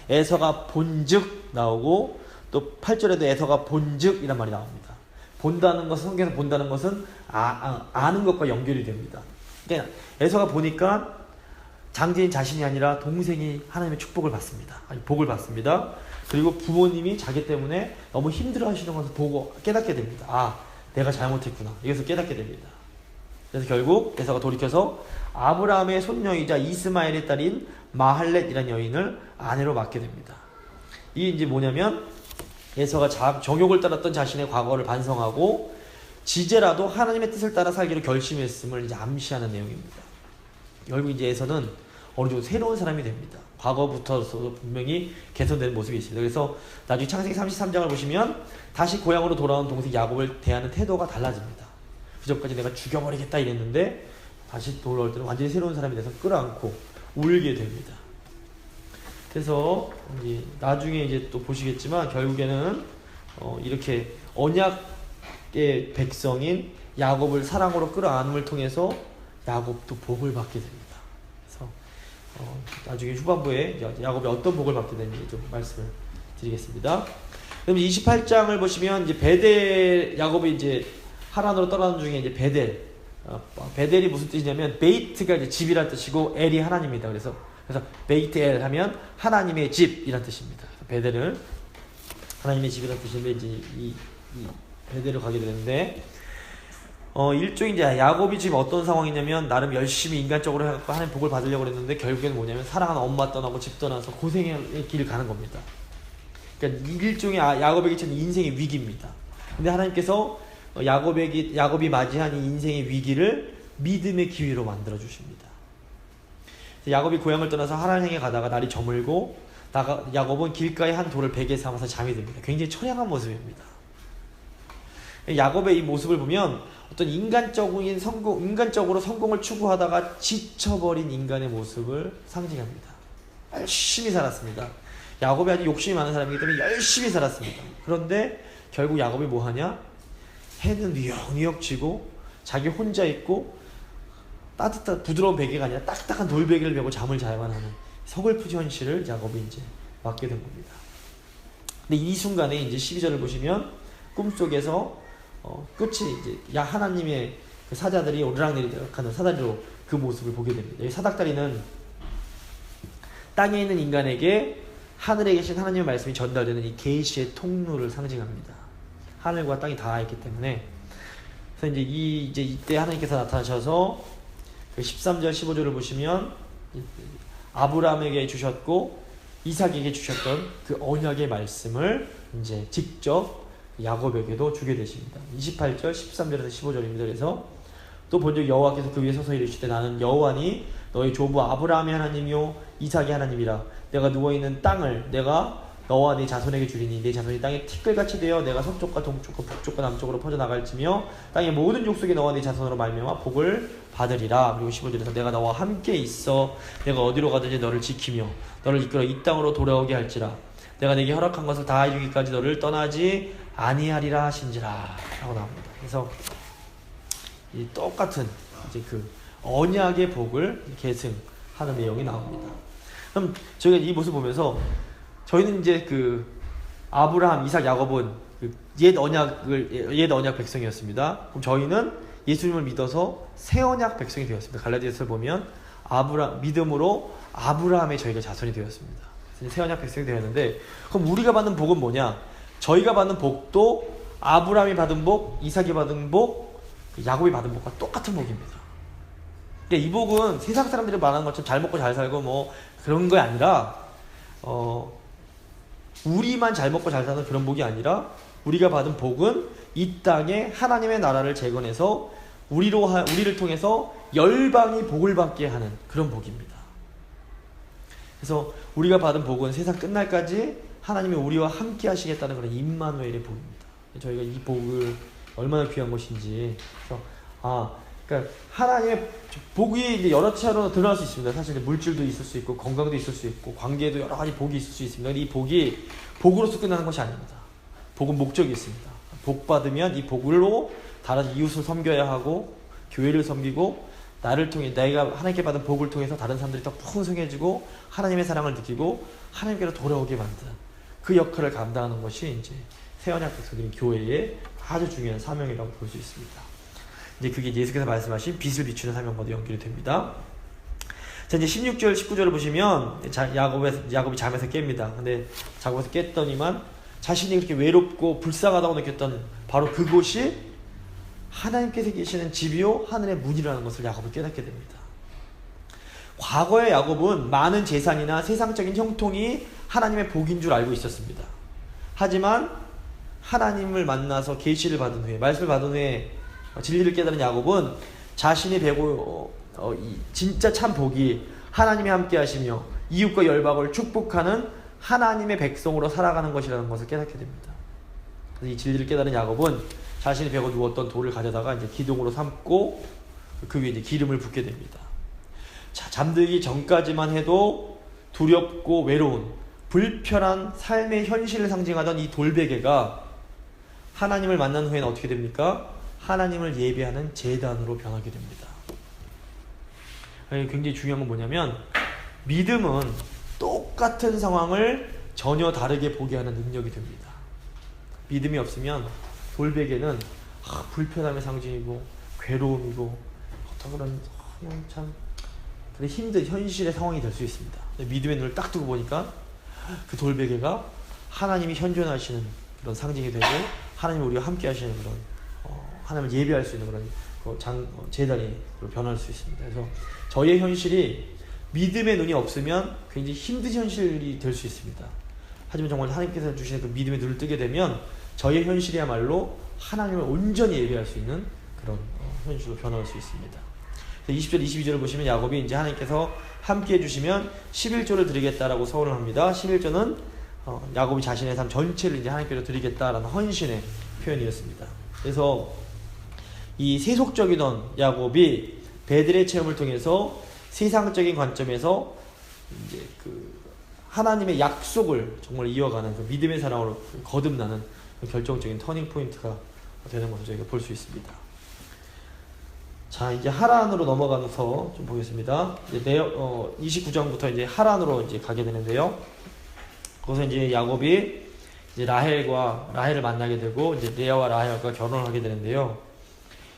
에서가 본즉 나오고 또 8절에도 에서가 본즉 이란 말이 나옵니다. 본다는 것은, 성경에서 본다는 것은 아는 것과 연결이 됩니다. 그러니까 에서가 보니까 장자인 자신이 아니라 동생이 하나님의 축복을 받습니다. 복을 받습니다. 그리고 부모님이 자기 때문에 너무 힘들어 하시는 것을 보고 깨닫게 됩니다. 내가 잘못했구나. 이것을 깨닫게 됩니다. 그래서 결국 에서가 돌이켜서 아브라함의 손녀이자 이스마엘의 딸인 마할렛이라는 여인을 아내로 맡게 됩니다. 이게 이제 뭐냐면, 에서가 정욕을 따랐던 자신의 과거를 반성하고 지제라도 하나님의 뜻을 따라 살기로 결심했음을 이제 암시하는 내용입니다. 결국 이제 에서는 어느 정도 새로운 사람이 됩니다. 과거부터도 분명히 개선되는 모습이 있습니다. 그래서 나중에 창세기 33장을 보시면 다시 고향으로 돌아온 동생 야곱을 대하는 태도가 달라집니다. 그전까지 내가 죽여버리겠다 이랬는데 다시 돌아올 때는 완전히 새로운 사람이 돼서 끌어안고 울게 됩니다. 그래서 이제 나중에 이제 또 보시겠지만 결국에는 이렇게 언약의 백성인 야곱을 사랑으로 끌어안음을 통해서 야곱도 복을 받게 됩니다. 그래서 나중에 후반부에 야곱이 어떤 복을 받게 되는지 좀 말씀을 드리겠습니다. 그럼 28장을 보시면 이제 베델 야곱이 이제 하란으로 떠나는 중에 이제 베델이 무슨 뜻이냐면 베이트가 이제 집이란 뜻이고 엘이 하나님입니다. 그래서 베이트 엘 하면 하나님의 집이란 뜻입니다. 베델은 하나님의 집이란 뜻인데 이제 이 베델을 가게 되는데 일종의 이제 야곱이 지금 어떤 상황이냐면 나름 열심히 인간적으로 해갖고 하나님 복을 받으려고 그랬는데 결국에는 뭐냐면 사랑하는 엄마 떠나고 집 떠나서 고생의 길을 가는 겁니다. 그러니까 일종의 야곱에게 전 인생의 위기입니다. 근데 하나님께서 야곱이 맞이한 이 인생의 위기를 믿음의 기회로 만들어 주십니다. 야곱이 고향을 떠나서 하란에게 가다가 날이 저물고 야곱은 길가에 한 돌을 베개에 삼아서 잠이 듭니다. 굉장히 처량한 모습입니다. 야곱의 이 모습을 보면 어떤 인간적으로 성공을 추구하다가 지쳐버린 인간의 모습을 상징합니다. 열심히 살았습니다. 야곱이 아주 욕심이 많은 사람이기 때문에 열심히 살았습니다. 그런데 결국 야곱이 뭐하냐? 해는 뉘역뉘역 지고 자기 혼자 있고 따뜻한 부드러운 베개가 아니라 딱딱한 돌베개를 베고 잠을 자야만 하는 서글픈 현실을 야곱이 이제 맞게 된 겁니다. 근데 이 순간에 이제 12절을 보시면 꿈속에서 끝이 이제 하나님의 그 사자들이 오르락내리락하는 사다리로 그 모습을 보게 됩니다. 이 사닥다리는 땅에 있는 인간에게 하늘에 계신 하나님의 말씀이 전달되는 이 계시의 통로를 상징합니다. 하늘과 땅이 닿아 있기 때문에. 그래서 이제 이때 하나님께서 나타나셔서 그 13절 15절을 보시면 아브라함에게 주셨고 이삭에게 주셨던 그 언약의 말씀을 이제 직접 야곱에게도 주게 되십니다. 28절 13절에서 15절입니다. 그래서 또 본즉 여호와께서 그 위에 서서 이르시되 나는 여호와니 너희 조부 아브라함의 하나님이요 이삭의 하나님이라. 내가 누워있는 땅을 내가 너와 네 자손에게 주리니 네 자손이 땅에 티끌같이 되어 내가 서쪽과 동쪽과 북쪽과 남쪽으로 퍼져나갈지며 땅의 모든 족속이 너와 네 자손으로 말미암아 복을 받으리라. 그리고 15절에서 내가 너와 함께 있어 내가 어디로 가든지 너를 지키며 너를 이끌어 이 땅으로 돌아오게 할지라. 내가 내게 허락한 것을 다 이루기까지 너를 떠나지 아니하리라 하신지라 라고 나옵니다. 그래서 이 똑같은 이제 그 언약의 복을 계승하는 내용이 나옵니다. 그럼 저희가 이 모습 보면서 저희는 이제 그 아브라함, 이삭, 야곱은 그 옛 언약 백성이었습니다. 그럼 저희는 예수님을 믿어서 새 언약 백성이 되었습니다. 갈라디아서를 보면 믿음으로 아브라함의 저희가 자손이 되었습니다. 새 언약 백성이 되었는데 그럼 우리가 받는 복은 뭐냐? 저희가 받는 복도 아브라함이 받은 복, 이삭이 받은 복, 야곱이 받은 복과 똑같은 복입니다. 그러니까 이 복은 세상 사람들이 말하는 것처럼 잘 먹고 잘 살고 뭐 그런 게 아니라 우리만 잘 먹고 잘 사는 그런 복이 아니라 우리가 받은 복은 이 땅에 하나님의 나라를 재건해서 우리를 통해서 열방이 복을 받게 하는 그런 복입니다. 그래서 우리가 받은 복은 세상 끝날까지 하나님이 우리와 함께 하시겠다는 그런 임마누엘의 복입니다. 저희가 이 복을 얼마나 귀한 것인지. 그래서 그러니까 하나님의 복이 이제 여러 차로 드러날 수 있습니다. 사실 물질도 있을 수 있고 건강도 있을 수 있고 관계도 여러 가지 복이 있을 수 있습니다. 이 복이 복으로서 끝나는 것이 아닙니다. 복은 목적이 있습니다. 복 받으면 이 복으로 다른 이웃을 섬겨야 하고 교회를 섬기고 나를 통해 내가 하나님께 받은 복을 통해서 다른 사람들이 더 풍성해지고 하나님의 사랑을 느끼고 하나님께로 돌아오게 만드는 그 역할을 감당하는 것이 이제 새 언약 백성들인 교회의 아주 중요한 사명이라고 볼 수 있습니다. 이제 그게 예수께서 말씀하신 빛을 비추는 사명과도 연결이 됩니다. 자, 이제 16절, 19절을 보시면 야곱이 잠에서 깹니다. 근데 잠에서 깼더니만 자신이 그렇게 외롭고 불쌍하다고 느꼈던 바로 그곳이 하나님께서 계시는 집이요 하늘의 문이라는 것을 야곱이 깨닫게 됩니다. 과거의 야곱은 많은 재산이나 세상적인 형통이 하나님의 복인 줄 알고 있었습니다. 하지만 하나님을 만나서 계시를 받은 후에 말씀을 받은 후에 진리를 깨달은 야곱은 자신이 배고 진짜 참 복이 하나님이 함께 하시며 이웃과 열방을 축복하는 하나님의 백성으로 살아가는 것이라는 것을 깨닫게 됩니다. 그래서 이 진리를 깨달은 야곱은 자신이 베고 누웠던 돌을 가져다가 이제 기둥으로 삼고 그 위에 이제 기름을 붓게 됩니다. 자, 잠들기 전까지만 해도 두렵고 외로운 불편한 삶의 현실을 상징하던 이 돌베개가 하나님을 만난 후에는 어떻게 됩니까? 하나님을 예배하는 제단으로 변하게 됩니다. 굉장히 중요한 건 뭐냐면 믿음은 똑같은 상황을 전혀 다르게 보게 하는 능력이 됩니다. 믿음이 없으면 돌베개는 불편함의 상징이고 괴로움이고 어떤 그런 참 힘든 현실의 상황이 될 수 있습니다. 믿음의 눈을 딱 뜨고 보니까 그 돌베개가 하나님이 현존하시는 그런 상징이 되고 하나님이 우리와 함께 하시는 그런 하나님을 예배할 수 있는 그런 제단이 변할 수 있습니다. 그래서 저희의 현실이 믿음의 눈이 없으면 굉장히 힘든 현실이 될 수 있습니다. 하지만 정말 하나님께서 주시는 그 믿음의 눈을 뜨게 되면 저희의 현실이야말로 하나님을 온전히 예배할 수 있는 그런 현실로 변할 수 있습니다. 20절, 22절을 보시면 야곱이 이제 하나님께서 함께 해주시면 11조를 드리겠다라고 서원을 합니다. 11조는 야곱이 자신의 삶 전체를 이제 하나님께로 드리겠다라는 헌신의 표현이었습니다. 그래서 이 세속적이던 야곱이 베들의 체험을 통해서 세상적인 관점에서 이제 그 하나님의 약속을 정말 이어가는 그 믿음의 사랑으로 거듭나는 그 결정적인 터닝 포인트가 되는 것을 저희가 볼 수 있습니다. 자, 이제 하란으로 넘어가서 좀 보겠습니다. 이제 29장부터 이제 하란으로 이제 가게 되는데요. 거기서 이제 야곱이 이제 라헬을 만나게 되고 이제 레아와 라헬과 결혼을 하게 되는데요.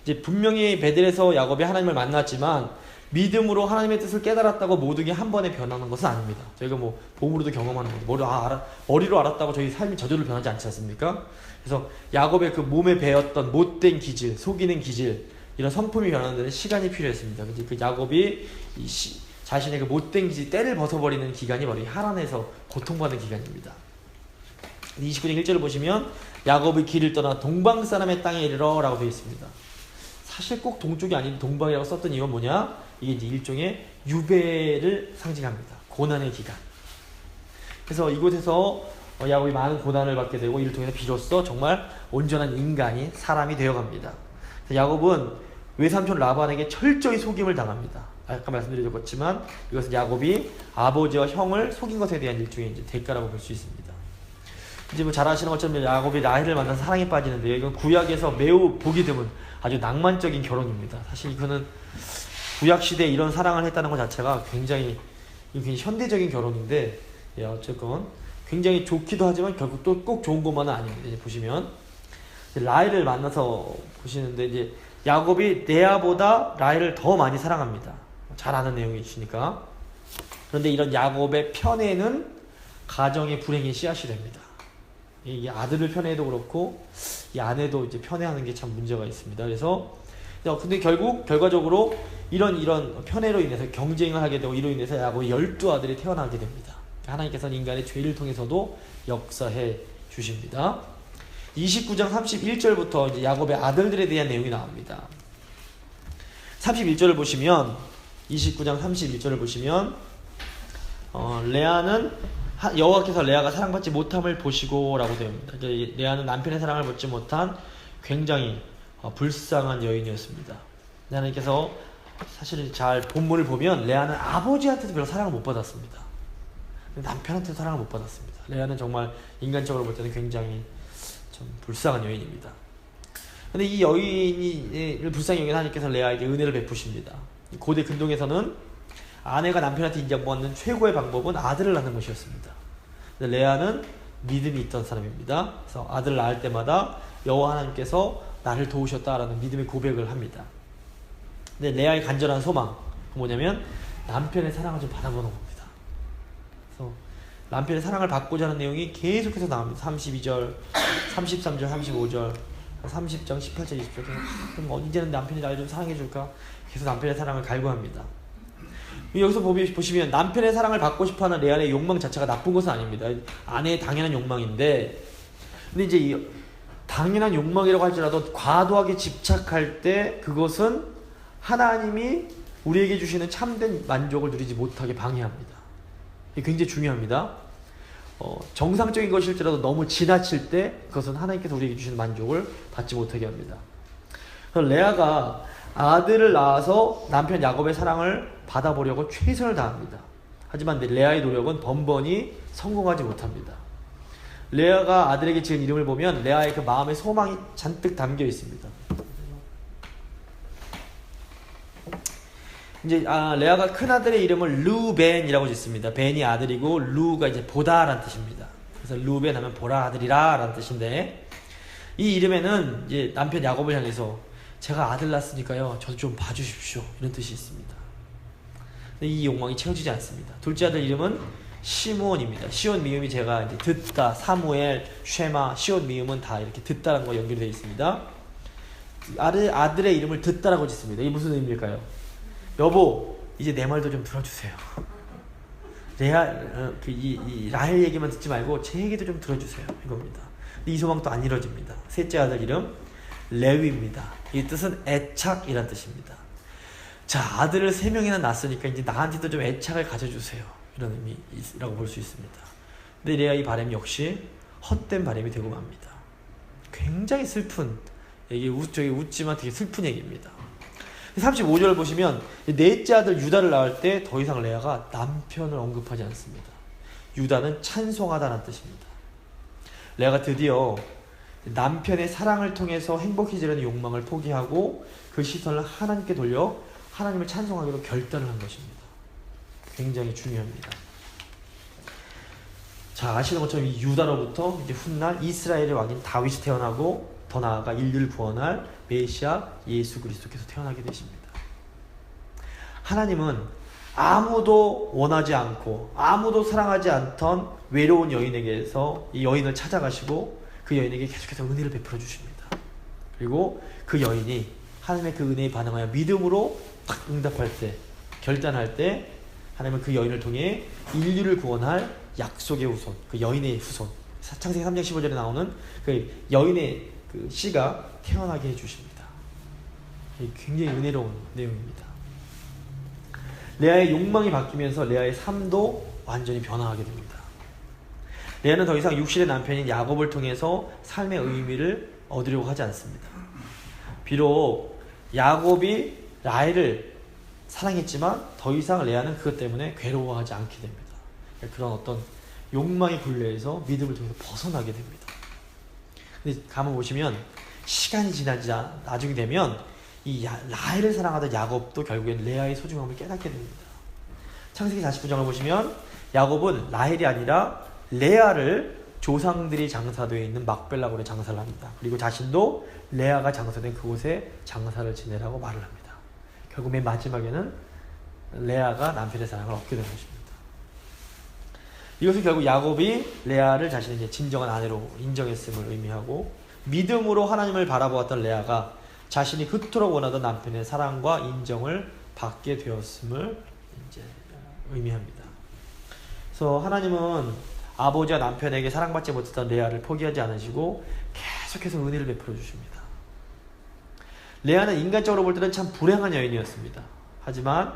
이제 분명히 베들에서 야곱이 하나님을 만났지만 믿음으로 하나님의 뜻을 깨달았다고 모든 게 한 번에 변하는 것은 아닙니다. 저희가 뭐 몸으로도 경험하는 거죠. 머리로 알았다고 저희 삶이 저절로 변하지 않지 않습니까? 그래서 야곱의 그 몸에 배었던 못된 기질, 속이는 기질, 이런 성품이 변하는 데는 시간이 필요했습니다. 그 야곱이 자신의 그 못된 기질, 때를 벗어버리는 기간이 바로 이 하란에서 고통받는 기간입니다. 29장 1절을 보시면 야곱의 길을 떠나 동방 사람의 땅에 이르러 라고 되어 있습니다. 사실 꼭 동쪽이 아닌 동방이라고 썼던 이유는 뭐냐? 이게 이제 일종의 유배를 상징합니다. 고난의 기간. 그래서 이곳에서 야곱이 많은 고난을 받게 되고 이를 통해서 비로소 정말 온전한 인간이 사람이 되어갑니다. 야곱은 외삼촌 라반에게 철저히 속임을 당합니다. 아까 말씀드렸지만 이것은 야곱이 아버지와 형을 속인 것에 대한 일종의 이제 대가라고 볼 수 있습니다. 이제 뭐 잘 아시는 것처럼 야곱이 라헬을 만나서 사랑에 빠지는데요. 이건 구약에서 매우 보기 드문 아주 낭만적인 결혼입니다. 사실 이거는 구약 시대에 이런 사랑을 했다는 것 자체가 굉장히 현대적인 결혼인데, 어쨌건 굉장히 좋기도 하지만 결국 또 꼭 좋은 것만은 아닙니다. 이제 보시면 라헬을 만나서 보시는데 이제 야곱이 레아보다 라헬을 더 많이 사랑합니다. 잘 아는 내용이 있으니까. 그런데 이런 야곱의 편애는 가정의 불행의 씨앗이 됩니다. 이 아들을 편애해도 그렇고 이 아내도 이제 편애하는 게 참 문제가 있습니다. 그래서 근데 결과적으로 이런 편애로 인해서 경쟁을 하게 되고 이로 인해서 야곱의 12아들이 태어나게 됩니다. 하나님께서는 인간의 죄를 통해서도 역사해 주십니다. 29장 31절부터 이제 야곱의 아들들에 대한 내용이 나옵니다. 31절을 보시면 29장 31절을 보시면 레아는 여호와께서 레아가 사랑받지 못함을 보시고 라고 되어 있습니다. 레아는 남편의 사랑을 받지 못한 굉장히 불쌍한 여인이었습니다. 하나님께서 사실 잘 본문을 보면 레아는 아버지한테도 별로 사랑을 못 받았습니다. 남편한테도 사랑을 못 받았습니다. 레아는 정말 인간적으로 볼 때는 굉장히 좀 불쌍한 여인입니다. 근데 이 여인을 불쌍한 여인 하나님께서 레아에게 은혜를 베푸십니다. 고대 근동에서는 아내가 남편한테 인정받는 최고의 방법은 아들을 낳는 것이었습니다. 근데 레아는 믿음이 있던 사람입니다. 그래서 아들을 낳을 때마다 여호와 하나님께서 나를 도우셨다라는 믿음의 고백을 합니다. 근데 레아의 간절한 소망, 뭐냐면 남편의 사랑을 좀 받아보는 겁니다. 그래서 남편의 사랑을 받고자 하는 내용이 계속해서 나옵니다. 32절, 33절, 35절, 30장, 18절, 20절. 그럼 언제는 남편이 나를 좀 사랑해줄까? 계속 남편의 사랑을 갈구합니다. 여기서 보시면 남편의 사랑을 받고 싶어하는 레아의 욕망 자체가 나쁜 것은 아닙니다. 아내의 당연한 욕망인데, 근데 이제 이 당연한 욕망이라고 할지라도 과도하게 집착할 때 그것은 하나님이 우리에게 주시는 참된 만족을 누리지 못하게 방해합니다. 이게 굉장히 중요합니다. 정상적인 것일지라도 너무 지나칠 때 그것은 하나님께서 우리에게 주시는 만족을 받지 못하게 합니다. 그래서 레아가 아들을 낳아서 남편 야곱의 사랑을 받아보려고 최선을 다합니다. 하지만 레아의 노력은 번번이 성공하지 못합니다. 레아가 아들에게 지은 이름을 보면 레아의 그 마음의 소망이 잔뜩 담겨 있습니다. 이제 레아가 큰 아들의 이름을 르벤이라고 짓습니다. 벤이 아들이고 루가 이제 보다라는 뜻입니다. 그래서 르벤 하면 보라 아들이라라는 뜻인데, 이 이름에는 이제 남편 야곱을 향해서 제가 아들 낳았으니까요, 저도 좀 봐주십시오, 이런 뜻이 있습니다. 근데 이 욕망이 채워지지 않습니다. 둘째 아들 이름은 시므온입니다. 시온 미음이 제가 이제 듣다, 사무엘, 쉐마, 시온 미음은 다 이렇게 듣다라는 거 연결되어 있습니다. 아들의 이름을 듣다라고 짓습니다. 이게 무슨 의미일까요? 여보, 이제 내 말도 좀 들어주세요. 라헬 얘기만 듣지 말고 제 얘기도 좀 들어주세요, 이겁니다. 근데 이 소망도 안 이루어집니다. 셋째 아들 이름 레위입니다. 이 뜻은 애착이란 뜻입니다. 자, 아들을 3명이나 낳았으니까 이제 나한테도 좀 애착을 가져주세요, 이런 의미라고 볼 수 있습니다. 근데 레아의 바람이 역시 헛된 바람이 되고 맙니다. 굉장히 슬픈 얘기, 웃지만 되게 슬픈 얘기입니다. 35절을 보시면 넷째 아들 유다를 낳을 때 더 이상 레아가 남편을 언급하지 않습니다. 유다는 찬송하다는 뜻입니다. 레아가 드디어 남편의 사랑을 통해서 행복해지려는 욕망을 포기하고 그 시선을 하나님께 돌려 하나님을 찬송하기로 결단을 한 것입니다. 굉장히 중요합니다. 자, 아시는 것처럼 이 유다로부터 이제 훗날 이스라엘의 왕인 다윗이 태어나고 더 나아가 인류를 구원할 메시아 예수 그리스도께서 태어나게 되십니다. 하나님은 아무도 원하지 않고 아무도 사랑하지 않던 외로운 여인에게서 이 여인을 찾아가시고 그 여인에게 계속해서 은혜를 베풀어 주십니다. 그리고 그 여인이 하나님의 그 은혜에 반응하여 믿음으로 딱 응답할 때, 결단할 때 하나님은 그 여인을 통해 인류를 구원할 약속의 후손, 그 여인의 후손, 창세기 3장 15절에 나오는 그 여인의 그 씨가 태어나게 해주십니다. 굉장히 은혜로운 내용입니다. 레아의 욕망이 바뀌면서 레아의 삶도 완전히 변화하게 됩니다. 레아는 더 이상 육신의 남편인 야곱을 통해서 삶의 의미를 얻으려고 하지 않습니다. 비록 야곱이 라헬을 사랑했지만 더 이상 레아는 그것 때문에 괴로워하지 않게 됩니다. 그런 어떤 욕망의 굴레에서 믿음을 통해서 벗어나게 됩니다. 근데 가만 보시면 시간이 지나지 나중에 되면 이 라헬을 사랑하던 야곱도 결국엔 레아의 소중함을 깨닫게 됩니다. 창세기 49장을 보시면 야곱은 라헬이 아니라 레아를 조상들이 장사되어 있는 막벨라곤에 장사를 합니다. 그리고 자신도 레아가 장사된 그곳에 장사를 지내라고 말을 합니다. 결국 맨 마지막에는 레아가 남편의 사랑을 얻게 되는 것입니다. 이것은 결국 야곱이 레아를 자신의 이제 진정한 아내로 인정했음을 의미하고, 믿음으로 하나님을 바라보았던 레아가 자신이 그토록 원하던 남편의 사랑과 인정을 받게 되었음을 이제 의미합니다. 그래서 하나님은 아버지와 남편에게 사랑받지 못했던 레아를 포기하지 않으시고 계속해서 은혜를 베풀어 주십니다. 레아는 인간적으로 볼 때는 참 불행한 여인이었습니다. 하지만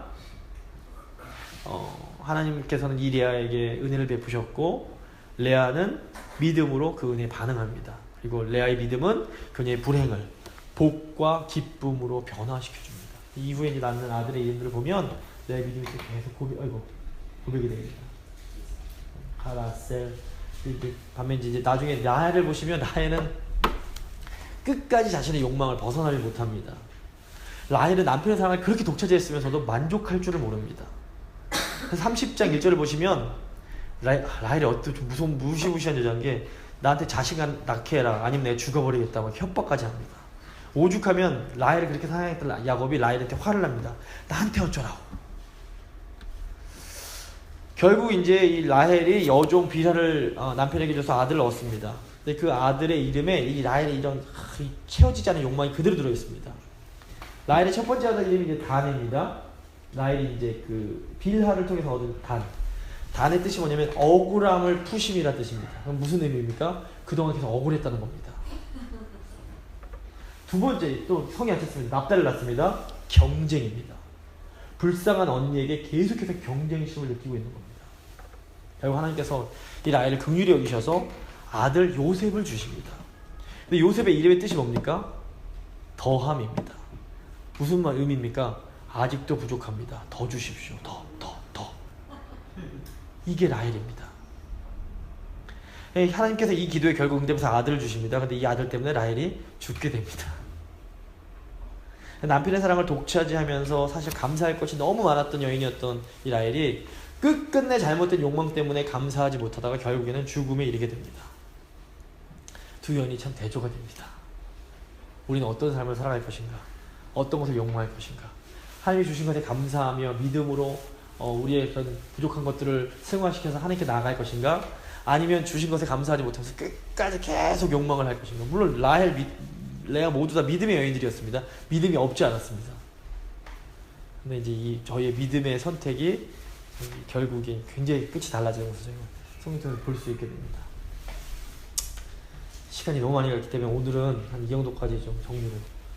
하나님께서는 이 레아에게 은혜를 베푸셨고, 레아는 믿음으로 그 은혜에 반응합니다. 그리고 레아의 믿음은 그녀의 불행을 복과 기쁨으로 변화시켜줍니다. 이후에 이제 낳는 아들의 이름들을 보면 레아의 믿음이 계속 고백이 됩니다. 가라셀. 반면 이제 나중에 라헬을 보시면 라헬은 끝까지 자신의 욕망을 벗어나지 못합니다. 라헬은 남편의 사랑을 그렇게 독차지했으면서도 만족할 줄을 모릅니다. 30장 1절을 보시면 라헬이 어떤 좀 무시무시한 여자인 게, 나한테 자식 낳게 해라, 아니면 내가 죽어버리겠다, 막 협박까지 합니다. 오죽하면 라헬을 그렇게 사랑했던 야곱이 라헬한테 화를 납니다. 나한테 어쩌라고. 결국 이제 이 라헬이 여종 비라를 남편에게 줘서 아들을 얻습니다. 근데 그 아들의 이름에 이 라헬의 이런 채워지지 않은 욕망이 그대로 들어있습니다. 라헬의 첫 번째 아들 이름이 이제 단입니다. 라헬이 이제 그 빌하를 통해서 얻은 단. 단의 뜻이 뭐냐면 억울함을 푸심이라는 뜻입니다. 그럼 무슨 의미입니까? 그동안 계속 억울했다는 겁니다. 두 번째, 또 성이 안 찼습니다. 납달을 낳습니다. 경쟁입니다. 불쌍한 언니에게 계속해서 경쟁심을 느끼고 있는 겁니다. 결국 하나님께서 이 라헬을 긍휼히 여기셔서 아들 요셉을 주십니다. 근데 요셉의 이름의 뜻이 뭡니까? 더함입니다. 무슨 의미입니까? 아직도 부족합니다. 더 주십시오. 더. 이게 라헬입니다. 하나님께서 이 기도에 결국 응답해서 아들을 주십니다. 근데 이 아들 때문에 라헬이 죽게 됩니다. 남편의 사랑을 독차지하면서 사실 감사할 것이 너무 많았던 여인이었던 이 라헬이 끝끝내 잘못된 욕망 때문에 감사하지 못하다가 결국에는 죽음에 이르게 됩니다. 두 여인이 참 대조가 됩니다. 우리는 어떤 삶을 살아갈 것인가? 어떤 것을 욕망할 것인가? 하나님이 주신 것에 감사하며 믿음으로 우리의 그런 부족한 것들을 승화시켜서 하나님께 나아갈 것인가? 아니면 주신 것에 감사하지 못하면서 끝까지 계속 욕망을 할 것인가? 물론 라헬, 레아 모두 다 믿음의 여인들이었습니다. 믿음이 없지 않았습니다. 근데 이제 저희의 믿음의 선택이 결국에 굉장히 끝이 달라지는 것을 저희가 성경에서 볼 수 있게 됩니다. 시간이 너무 많이 갔기 때문에 오늘은 한 이 정도까지 좀 정리를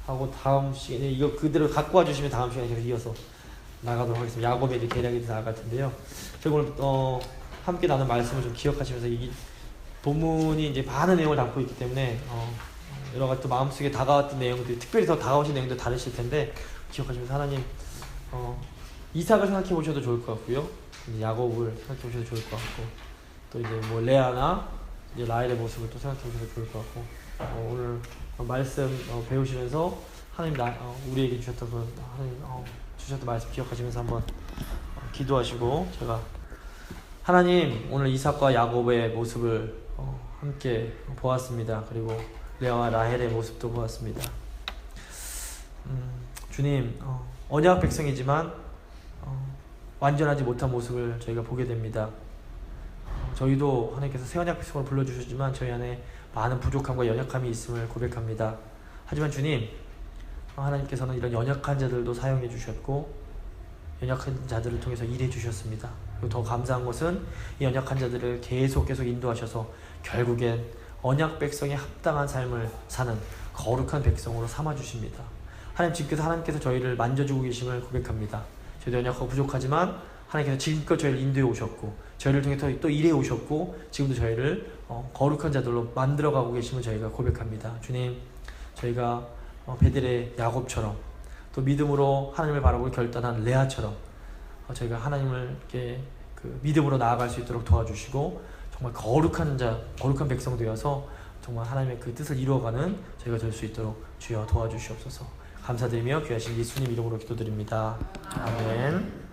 하고 다음 시간에 이거 그대로 갖고 와주시면 다음 시간에 계속 이어서 나가도록 하겠습니다. 야곱의 이제 계략이 나아갈 텐데요. 제가 오늘 함께 나눈 말씀을 좀 기억하시면서 이 본문이 이제 많은 내용을 담고 있기 때문에 여러 가지 또 마음속에 다가왔던 내용들이 특별히 더 다가오신 내용도 다르실 텐데 기억하시면서 하나님 이삭을 생각해 보셔도 좋을 것 같고요. 야곱을 생각해 보셔도 좋을 것 같고 또 이제 뭐 레아나 이제 라헬의 모습을 또 생각해 보셔도 좋을 것 같고 오늘 말씀 배우시면서 하나님 우리에게 주셨던 하나님 주셨던 말씀 기억하시면서 한번 기도하시고 제가 하나님 오늘 이삭과 야곱의 모습을 함께 보았습니다. 그리고 레아와 라헬의 모습도 보았습니다. 주님 언약 백성이지만 완전하지 못한 모습을 저희가 보게 됩니다. 저희도 하나님께서 새 언약 백성으로 불러주셨지만 저희 안에 많은 부족함과 연약함이 있음을 고백합니다. 하지만 주님 하나님께서는 이런 연약한 자들도 사용해 주셨고 연약한 자들을 통해서 일해 주셨습니다. 그리고 더 감사한 것은 이 연약한 자들을 계속 인도하셔서 결국엔 언약 백성에 합당한 삶을 사는 거룩한 백성으로 삼아 주십니다. 하나님께서 저희를 만져주고 계심을 고백합니다. 저희도 연약하고 부족하지만 하나님께서 지금껏 저희를 인도해 오셨고 저희를 통해 또 일해 오셨고 지금도 저희를 거룩한 자들로 만들어가고 계심을 저희가 고백합니다. 주님 저희가 베델의 야곱처럼 또 믿음으로 하나님을 바라보고 결단한 레아처럼 저희가 하나님을 이렇게 믿음으로 나아갈 수 있도록 도와주시고 정말 거룩한 백성 되어서 정말 하나님의 그 뜻을 이루어가는 저희가 될 수 있도록 주여 도와주시옵소서. 감사드리며 귀하신 예수님 이름으로 기도드립니다. 아멘.